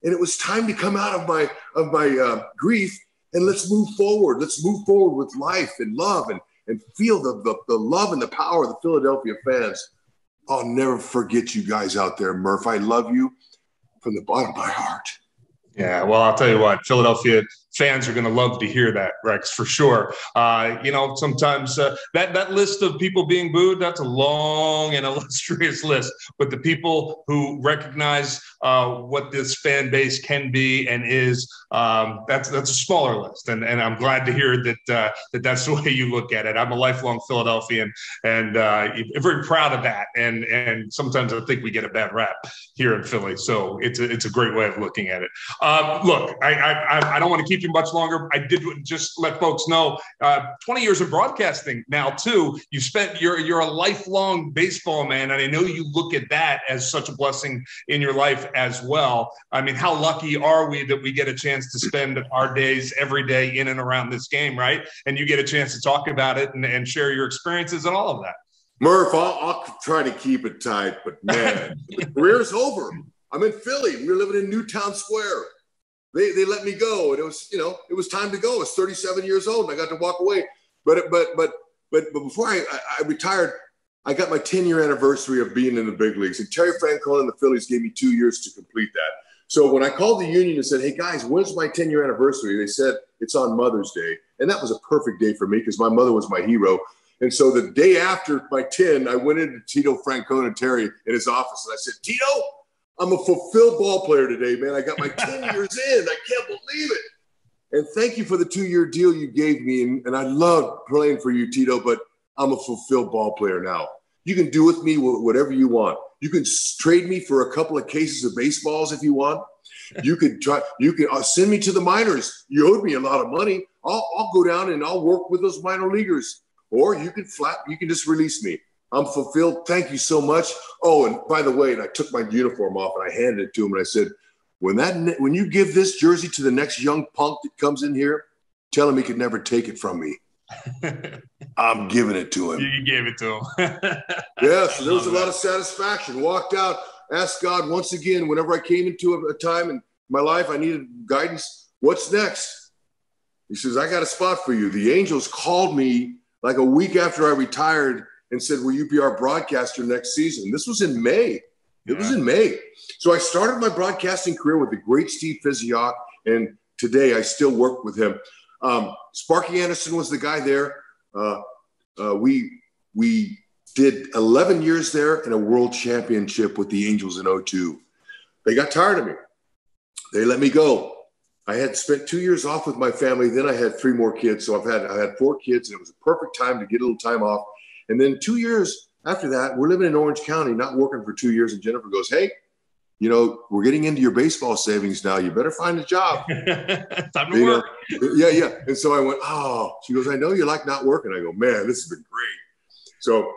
And it was time to come out of my grief and let's move forward. Let's move forward with life and love and feel the love and the power of the Philadelphia fans. I'll never forget you guys out there, Murph. I love you from the bottom of my heart. Yeah, well, I'll tell you what, Philadelphia fans are going to love to hear that, Rex, for sure. Sometimes that list of people being booed, that's a long and illustrious list. But the people who recognize what this fan base can be and is, that's a smaller list. And I'm glad to hear that that's the way you look at it. I'm a lifelong Philadelphian and very proud of that. And sometimes I think we get a bad rap here in Philly. So it's a great way of looking at it. Look, I don't want to keep you much longer. I did just let folks know 20 years of broadcasting now too. You're a lifelong baseball man, and I know you look at that as such a blessing in your life as well. I mean, how lucky are we that we get a chance to spend our days every day in and around this game, right? And you get a chance to talk about it and share your experiences and all of that. Murph, I'll try to keep it tight, but man, the career's over. I'm in Philly. We're living in Newtown Square. They let me go, and it was time to go. I was 37 years old, and I got to walk away. But before I retired, I got my 10-year anniversary of being in the big leagues, and Terry Francona and the Phillies gave me 2 years to complete that. So when I called the union and said, "Hey guys, when's my 10-year anniversary?" They said it's on Mother's Day, and that was a perfect day for me because my mother was my hero. And so the day after my 10, I went into Tito Francona and Terry in his office, and I said, "Tito, I'm a fulfilled ball player today, man. I got my 10 years in. I can't believe it. And thank you for the 2-year deal you gave me. And I love playing for you, Tito, but I'm a fulfilled ball player now. You can do with me whatever you want. You can trade me for a couple of cases of baseballs if you want. You can send me to the minors. You owed me a lot of money. I'll go down and I'll work with those minor leaguers. Or you can just release me. I'm fulfilled. Thank you so much. Oh, and by the way, and I took my uniform off and I handed it to him and I said, when you give this jersey to the next young punk that comes in here, tell him he could never take it from me. I'm giving it to him. You gave it to him. Yeah, so there was a lot of satisfaction. Walked out, asked God once again, whenever I came into a time in my life I needed guidance, what's next? He says, I got a spot for you. The Angels called me like a week after I retired and said, will you be our broadcaster next season? This was in May. It was in May. So I started my broadcasting career with the great Steve Physiok, and today I still work with him. Sparky Anderson was the guy there. We did 11 years there and a world championship with the Angels in 2002. They got tired of me. They let me go. I had spent 2 years off with my family. Then I had 3 more kids. So I had 4 kids, and it was a perfect time to get a little time off. And then 2 years after that, we're living in Orange County, not working for 2 years. And Jennifer goes, hey, we're getting into your baseball savings now. You better find a job. Time to work. Yeah. And so I went, oh, she goes, I know you like not working. I go, man, this has been great. So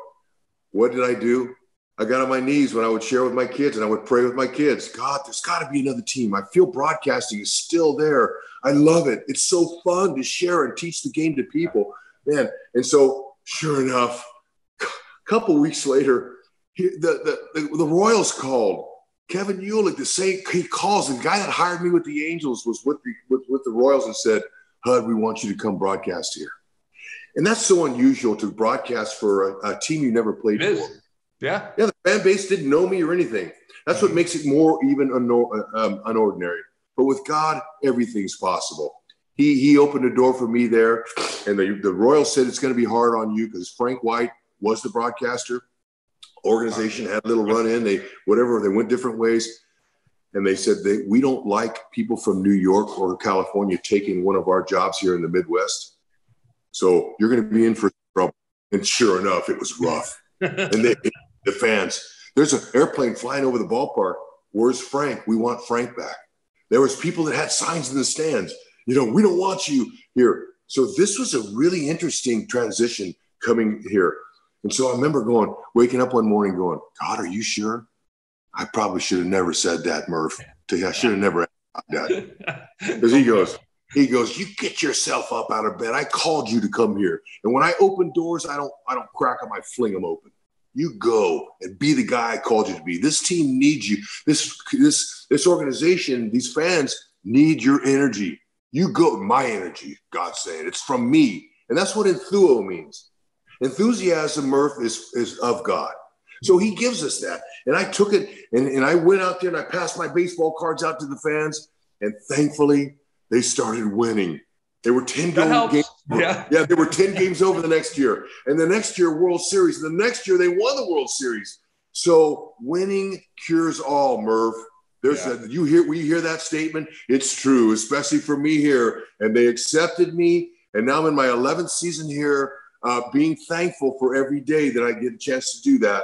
what did I do? I got on my knees when I would share with my kids, and I would pray with my kids. God, there's got to be another team. I feel broadcasting is still there. I love it. It's so fun to share and teach the game to people, man. And so sure enough, a couple weeks later, the Royals called. Kevin Uhlich, he calls. The guy that hired me with the Angels was with the Royals and said, Hud, we want you to come broadcast here. And that's so unusual to broadcast for a team you never played for. Yeah. Yeah, the fan base didn't know me or anything. That's what makes it more even unordinary. But with God, everything's possible. He opened a door for me there, and the Royals said it's going to be hard on you because Frank White was the broadcaster. Organization had a little run-in. They went different ways. And they said, we don't like people from New York or California taking one of our jobs here in the Midwest. So you're going to be in for trouble. And sure enough, it was rough. And the fans, there's an airplane flying over the ballpark. Where's Frank? We want Frank back. There was people that had signs in the stands. we don't want you here. So this was a really interesting transition coming here. And so I remember waking up one morning going, God, are you sure? I probably should have never said that, Murph. I should have never said that. Because he goes, you get yourself up out of bed. I called you to come here. And when I open doors, I don't crack them, I fling them open. You go and be the guy I called you to be. This team needs you. This organization, these fans need your energy. You go, my energy, God's saying. It's from me. And that's what enthuo means. Enthusiasm, Murph, is of God. So he gives us that. And I took it and I went out there and I passed my baseball cards out to the fans. And thankfully, they started winning. They were 10 games. Yeah, they were 10 games over the next year. And the next year, World Series. And the next year, they won the World Series. So winning cures all, Murph. We hear that statement. It's true, especially for me here. And they accepted me. And now I'm in my 11th season here, being thankful for every day that I get a chance to do that.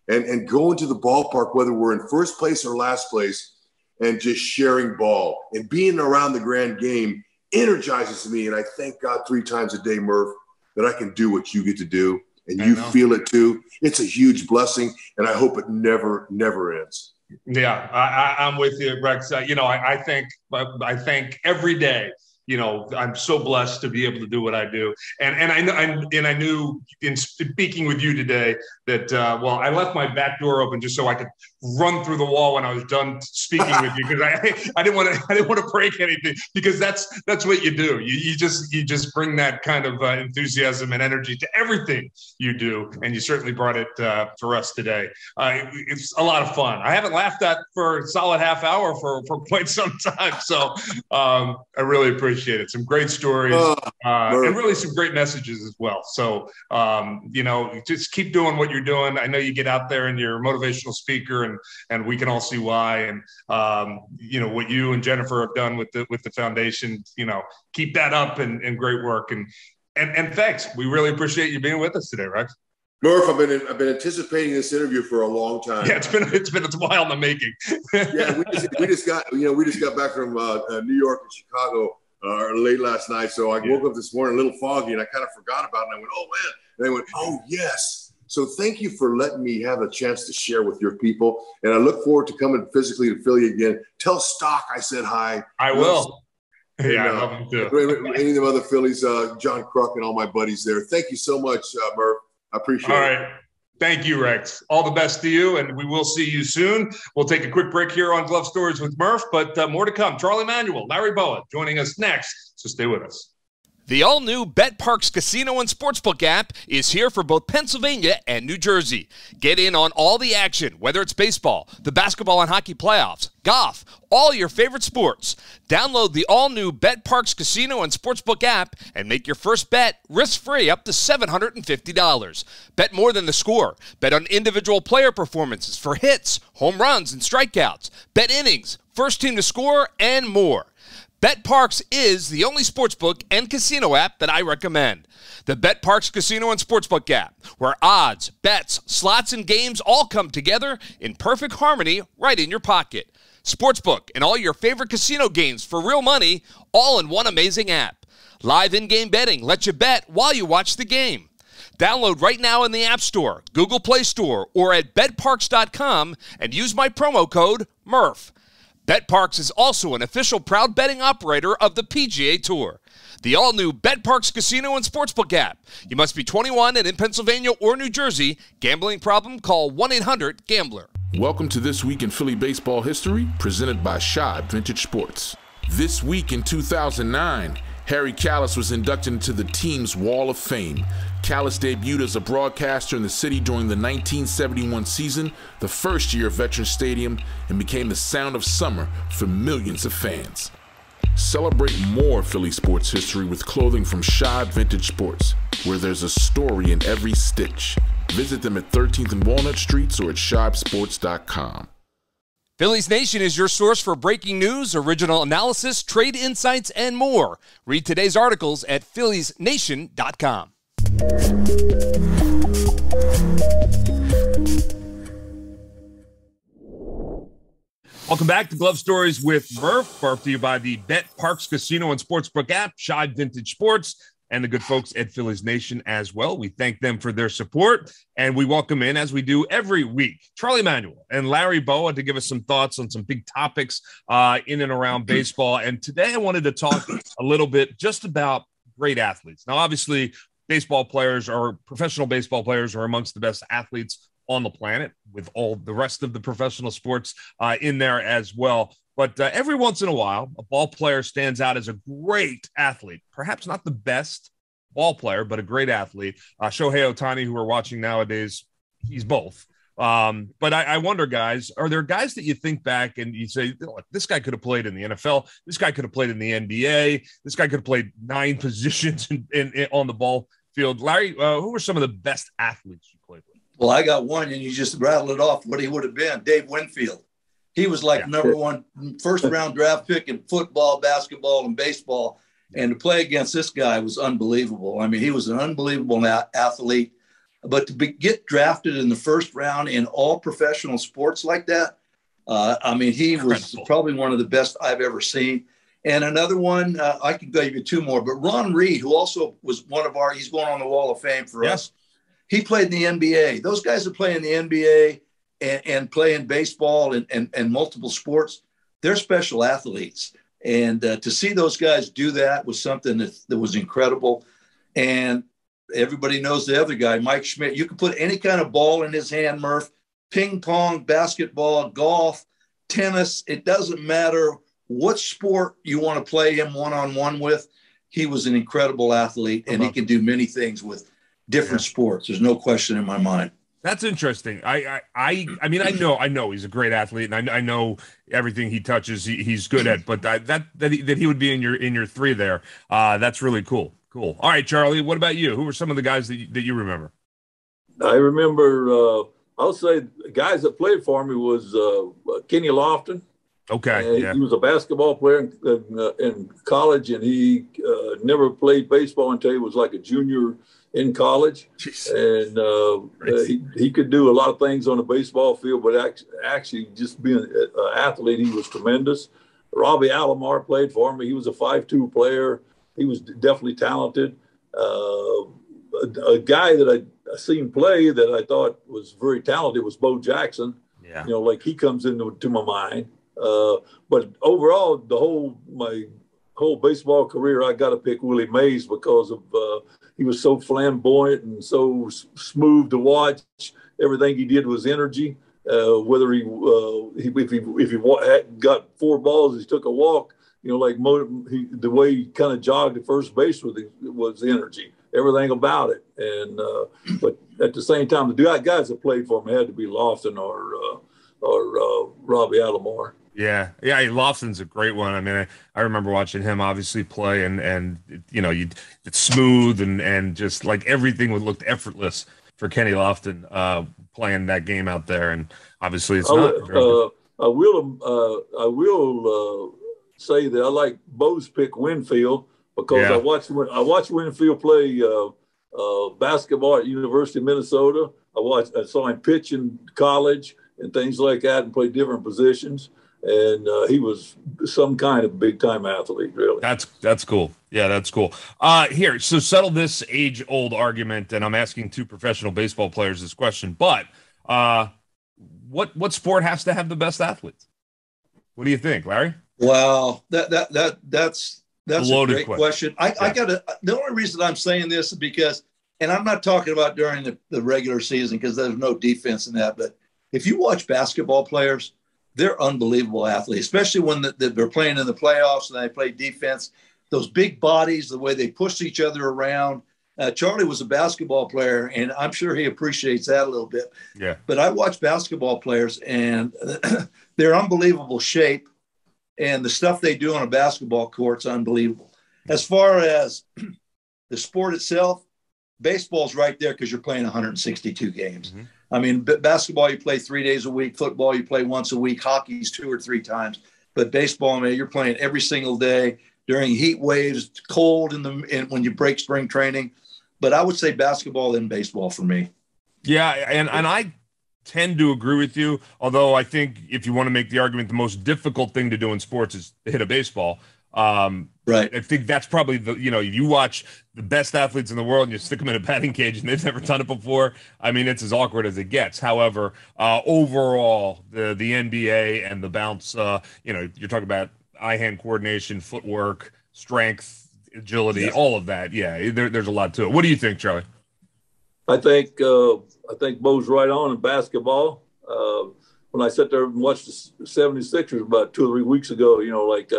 And going to the ballpark, whether we're in first place or last place, and just sharing ball and being around the grand game energizes me. And I thank God 3 times a day, Murph, that I can do what you get to do. And you feel it too. It's a huge blessing. And I hope it never, never ends. Yeah, I'm with you, Rex. I think every day, I'm so blessed to be able to do what I do. And I knew in speaking with you today that, I left my back door open just so I could run through the wall when I was done speaking with you, because I didn't want to break anything, because that's what you do. You just bring that kind of enthusiasm and energy to everything you do. And you certainly brought it for us today. It's a lot of fun. I haven't laughed at for a solid half hour for quite some time. So I really appreciate it. Some great stories and really some great messages as well. So, just keep doing what you're doing. I know you get out there and you're a motivational speaker, and we can all see why. And, what you and Jennifer have done with the foundation, keep that up and great work. And thanks. We really appreciate you being with us today, Rex. Murph, I've been anticipating this interview for a long time. Yeah, it's been a while in the making. Yeah, we just got back from New York and Chicago late last night. So I woke up this morning a little foggy, and I kind of forgot about it. And I went, oh man, and I went, oh yes. So thank you for letting me have a chance to share with your people. And I look forward to coming physically to Philly again. Tell Stock I said hi. I will. Yeah, I love him too. Any of the other Phillies, John Kruk and all my buddies there. Thank you so much, Murph. I appreciate it. All right. Thank you, Rex. All the best to you, and we will see you soon. We'll take a quick break here on Glove Stories with Murph, but more to come. Charlie Manuel, Larry Bowa joining us next, so stay with us. The all-new BetParx Casino and Sportsbook app is here for both Pennsylvania and New Jersey. Get in on all the action, whether it's baseball, the basketball and hockey playoffs, golf, all your favorite sports. Download the all-new BetParx Casino and Sportsbook app and make your first bet risk-free up to $750. Bet more than the score. Bet on individual player performances for hits, home runs, and strikeouts. Bet innings, first team to score, and more. BetParx is the only sportsbook and casino app that I recommend. The BetParx Casino and Sportsbook app, where odds, bets, slots, and games all come together in perfect harmony right in your pocket. Sportsbook and all your favorite casino games for real money, all in one amazing app. Live in-game betting lets you bet while you watch the game. Download right now in the App Store, Google Play Store, or at betparx.com and use my promo code Murph. BetParx is also an official proud betting operator of the PGA Tour. The all-new BetParx Casino and Sportsbook app. You must be 21 and in Pennsylvania or New Jersey. Gambling problem? Call 1-800-GAMBLER. Welcome to This Week in Philly Baseball History, presented by Shibe Vintage Sports. This week in 2009, Harry Kalas was inducted into the team's Wall of Fame. Kalas debuted as a broadcaster in the city during the 1971 season, the first year of Veterans Stadium, and became the sound of summer for millions of fans. Celebrate more Philly sports history with clothing from Shibe Vintage Sports, where there's a story in every stitch. Visit them at 13th and Walnut Streets or at shibesports.com. Phillies Nation is your source for breaking news, original analysis, trade insights, and more. Read today's articles at philliesnation.com. Welcome back to Glove Stories with Murph, brought to you by the Bet Parks Casino and Sportsbook app, Shibe Vintage Sports, and the good folks at Phillies Nation as well. We thank them for their support, and we welcome in, as we do every week, Charlie Manuel and Larry Bowa to give us some thoughts on some big topics in and around baseball. And today I wanted to talk a little bit just about great athletes. Now, obviously, professional baseball players are amongst the best athletes on the planet, with all the rest of the professional sports in there as well. But every once in a while, a ball player stands out as a great athlete, perhaps not the best ball player, but a great athlete. Shohei Ohtani, who we're watching nowadays, he's both. But I wonder, guys, are there guys that you think back and you say, this guy could have played in the NFL, this guy could have played in the NBA, this guy could have played 9 positions on the ball field? Larry, who were some of the best athletes you played with? Well, I got one, and you just rattled it off what he would have been. Dave Winfield. He was like number one first-round draft pick in football, basketball, and baseball. And to play against this guy was unbelievable. I mean, he was an unbelievable athlete. But to get drafted in the first round in all professional sports like that, he was probably one of the best I've ever seen. And another one, I could give you 2 more, but Ron Reed, who also was he's going on the Wall of Fame for us. He played in the NBA. Those guys that play in the NBA and play in baseball and multiple sports, they're special athletes. And to see those guys do that was something that was incredible. And everybody knows the other guy, Mike Schmidt. You can put any kind of ball in his hand, Murph, ping pong, basketball, golf, tennis. It doesn't matter what sport you want to play him one-on-one with. He was an incredible athlete, and he can do many things with different sports. There's no question in my mind. That's interesting. I know he's a great athlete, and I know everything he touches, he's good at. But that he would be in your 3 there. That's really cool. Cool. All right, Charlie. What about you? Who were some of the guys that you remember? I remember. I'll say guys that played for me was Kenny Lofton. Okay. He was a basketball player in college, and he never played baseball until he was like a junior in college. Jeez. And he could do a lot of things on the baseball field, but actually just being an athlete, he was tremendous. Robbie Alomar played for me. He was a 5'2" player. He was definitely talented. A guy that I seen play that I thought was very talented was Bo Jackson. Yeah. He comes into my mind. But overall, my whole baseball career, I got to pick Willie Mays because of he was so flamboyant and so smooth to watch. Everything he did was energy. Whether if he got 4 balls, he took a walk. The way he kind of jogged at first base was energy. Everything about it. And but at the same time, the guys that played for him had to be Lofton or Robbie Alomar. Yeah. Lofton's a great one. I mean, I remember watching him obviously play, and it's smooth and just like everything looked effortless for Kenny Lofton playing that game out there. And obviously, it's not. I will say that I like Bo's pick Winfield because I watched Winfield play basketball at University of Minnesota. I saw him pitch in college and things like that, and play different positions. And he was some kind of big-time athlete, really. That's cool. Yeah, that's cool. Here, so settle this age-old argument, and I'm asking 2 professional baseball players this question, but what sport has to have the best athletes? What do you think, Larry? Well, that's a great question. The only reason I'm saying this is because, and I'm not talking about during the regular season because there's no defense in that, but if you watch basketball players, they're unbelievable athletes, especially when they're playing in the playoffs and they play defense. Those big bodies, the way they push each other around. Charlie was a basketball player, and I'm sure he appreciates that a little bit. Yeah. But I watch basketball players, and they're unbelievable shape, and the stuff they do on a basketball court's unbelievable. As far as the sport itself, baseball's right there because you're playing 162 games. Mm-hmm. I mean, basketball, you play 3 days a week. Football, you play once a week. Hockey's 2 or 3 times. But baseball, man, you're playing every single day during heat waves, cold when you break spring training. But I would say basketball then baseball for me. Yeah, and I tend to agree with you, although I think if you want to make the argument, the most difficult thing to do in sports is to hit a baseball. Right. I think that's probably you watch the best athletes in the world and you stick them in a batting cage and they've never done it before. I mean, it's as awkward as it gets. However, overall, the NBA and the bounce, you're talking about eye-hand coordination, footwork, strength, agility, all of that. Yeah, there's a lot to it. What do you think, Charlie? I think Bo's right on in basketball. When I sat there and watched the 76ers about 2 or 3 weeks ago,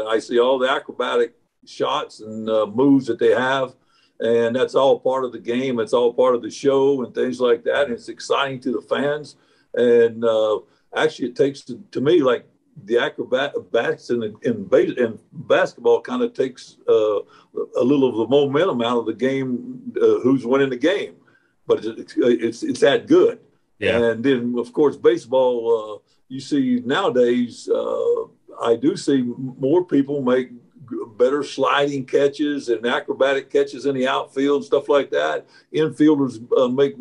I see all the acrobatic shots and moves that they have, and that's all part of the game. It's all part of the show and things like that. And it's exciting to the fans. And actually, it takes to me like the acrobatics in basketball kind of takes a little of the momentum out of the game. Who's winning the game? But it's that good. Yeah. And then, of course, baseball, you see nowadays, I do see more people make better sliding catches and acrobatic catches in the outfield, stuff like that. Infielders make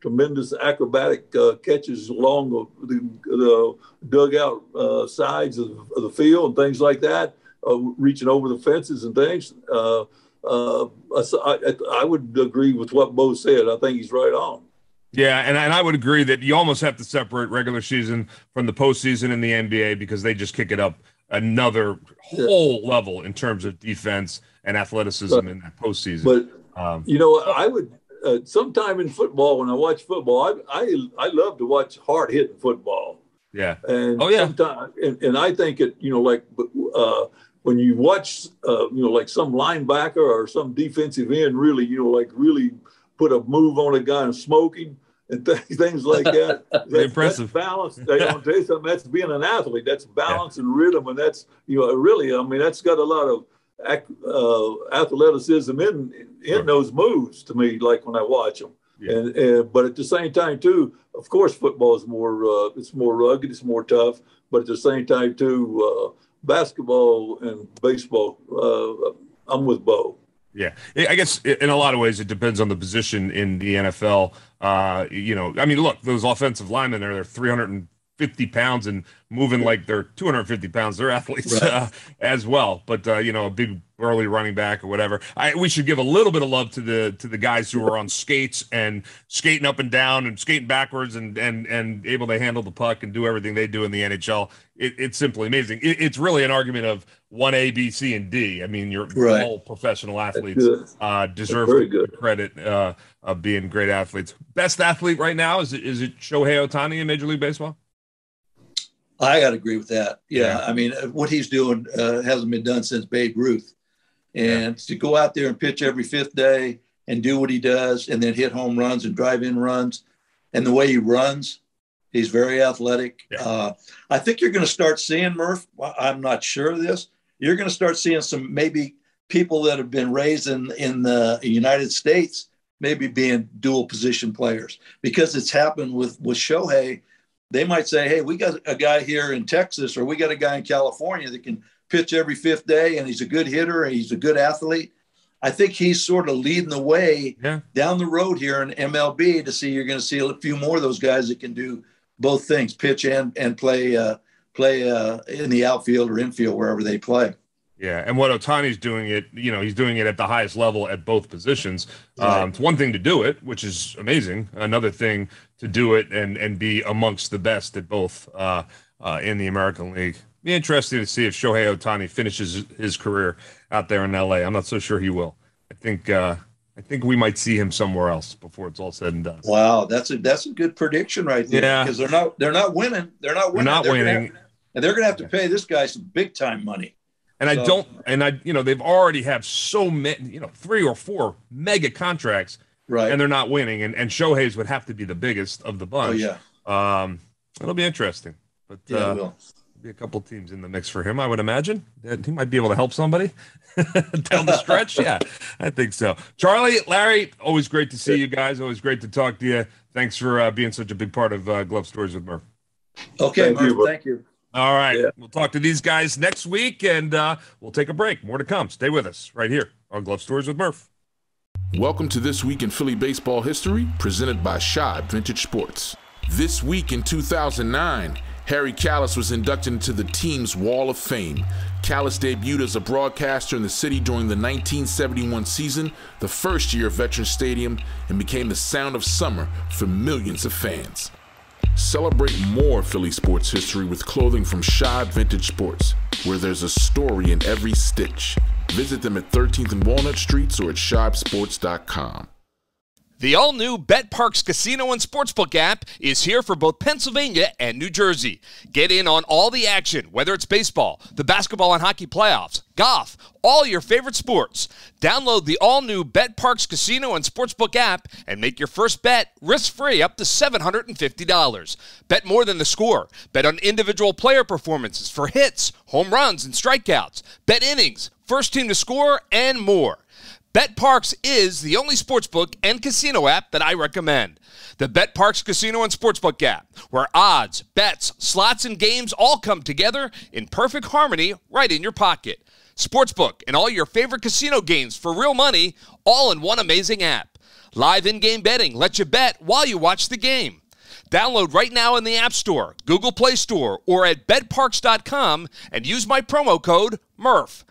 tremendous acrobatic catches along the dugout sides of the field and things like that, reaching over the fences and things. I would agree with what Bo said. I think he's right on. Yeah, and I would agree that you almost have to separate regular season from the postseason in the NBA because they just kick it up another whole level in terms of defense and athleticism in that postseason. But, I would sometime in football, when I watch football, I love to watch hard-hitting football. Yeah. And sometimes, and I think when you watch, like some linebacker or some defensive end really put a move on a guy and smoke him and things like that. Impressive. That's balance. I'll tell you something, that's being an athlete. That's balance and rhythm. And that's, really, that's got a lot of athleticism in those moves to me, like when I watch them. Yeah. But at the same time, too, of course, football is more, it's more rugged, it's more tough. But at the same time, too, basketball and baseball, I'm with Bo. Yeah, I guess in a lot of ways it depends on the position in the NFL. Look, those offensive linemen they're 350 pounds and moving like they're 250 pounds. They're athletes as well. But a big burly running back or whatever. We should give a little bit of love to the guys who are on skates and skating up and down and skating backwards and able to handle the puck and do everything they do in the NHL. It's simply amazing. It's really an argument of 1A, B, C, and D. I mean, you're all professional athletes deserve the credit of being great athletes. Best athlete right now is it Shohei Ohtani in Major League Baseball? I got to agree with that. Yeah. I mean, what he's doing hasn't been done since Babe Ruth. And to go out there and pitch every fifth day and do what he does and then hit home runs and drive in runs and the way he runs, he's very athletic. Yeah. I think you're going to start seeing, Murph, I'm not sure of this, you're going to start seeing some maybe people that have been raised in the United States maybe being dual position players because it's happened with Shohei. They might say, hey, we got a guy here in Texas or we got a guy in California that can pitch every fifth day and he's a good hitter and he's a good athlete. I think he's sort of leading the way down the road here in MLB to see you're going to see a few more of those guys that can do both things, pitch and play in the outfield or infield, wherever they play. Yeah, and what Ohtani's doing he's doing it at the highest level at both positions. It's one thing to do it, which is amazing. Another thing to do it and be amongst the best at both in the American League. Be interesting to see if Shohei Ohtani finishes his career out there in LA. I'm not so sure he will. I think we might see him somewhere else before it's all said and done. Wow, that's a good prediction right there. Yeah, because they're not winning. They're not winning. And they're going to have to pay this guy some big time money. And they've already have so many, 3 or 4 mega contracts, right? And they're not winning. And Shohei's would have to be the biggest of the bunch. Oh yeah. It'll be interesting, but it will. Be a couple teams in the mix for him, I would imagine. That he might be able to help somebody down the stretch. Yeah, I think so. Charlie, Larry, always great to see you guys. Always great to talk to you. Thanks for being such a big part of Glove Stories with Murph. Okay, Murph, thank you. All right, we'll talk to these guys next week, and we'll take a break. More to come. Stay with us right here on Glove Stories with Murph. Welcome to This Week in Philly Baseball History, presented by Shibe Vintage Sports. This week in 2009, Harry Kalas was inducted into the team's Wall of Fame. Kalas debuted as a broadcaster in the city during the 1971 season, the first year of Veterans Stadium, and became the sound of summer for millions of fans. Celebrate more Philly sports history with clothing from Shibe Vintage Sports, where there's a story in every stitch. Visit them at 13th and Walnut Streets or at shibesports.com. The all-new BetParx Casino and Sportsbook app is here for both Pennsylvania and New Jersey. Get in on all the action, whether it's baseball, the basketball and hockey playoffs, golf, all your favorite sports. Download the all-new BetParx Casino and Sportsbook app and make your first bet risk-free up to $750. Bet more than the score. Bet on individual player performances for hits, home runs, and strikeouts. Bet innings, first team to score, and more. BetParx is the only sportsbook and casino app that I recommend. The BetParx Casino and Sportsbook app, where odds, bets, slots, and games all come together in perfect harmony right in your pocket. Sportsbook and all your favorite casino games for real money, all in one amazing app. Live in-game betting lets you bet while you watch the game. Download right now in the App Store, Google Play Store, or at betparx.com and use my promo code Murph.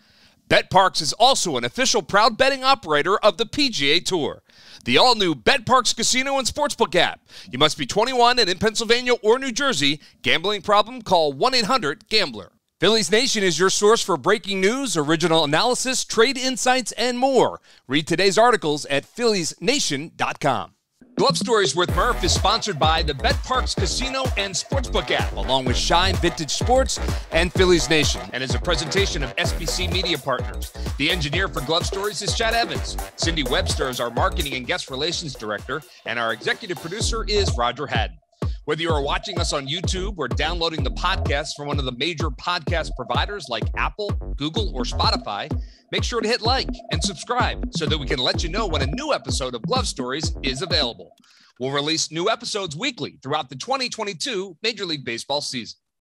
BetParx is also an official proud betting operator of the PGA Tour. The all-new BetParx Casino and Sportsbook app. You must be 21 and in Pennsylvania or New Jersey. Gambling problem? Call 1-800-GAMBLER. Phillies Nation is your source for breaking news, original analysis, trade insights, and more. Read today's articles at philliesnation.com. Glove Stories with Murph is sponsored by the BetParx Casino and Sportsbook app, along with Shibe Vintage Sports and Phillies Nation, and is a presentation of SBC Media Partners. The engineer for Glove Stories is Chad Evans. Cindy Webster is our marketing and guest relations director, and our executive producer is Roger Haddon. Whether you are watching us on YouTube or downloading the podcast from one of the major podcast providers like Apple, Google, or Spotify, make sure to hit like and subscribe so that we can let you know when a new episode of Glove Stories is available. We'll release new episodes weekly throughout the 2022 Major League Baseball season.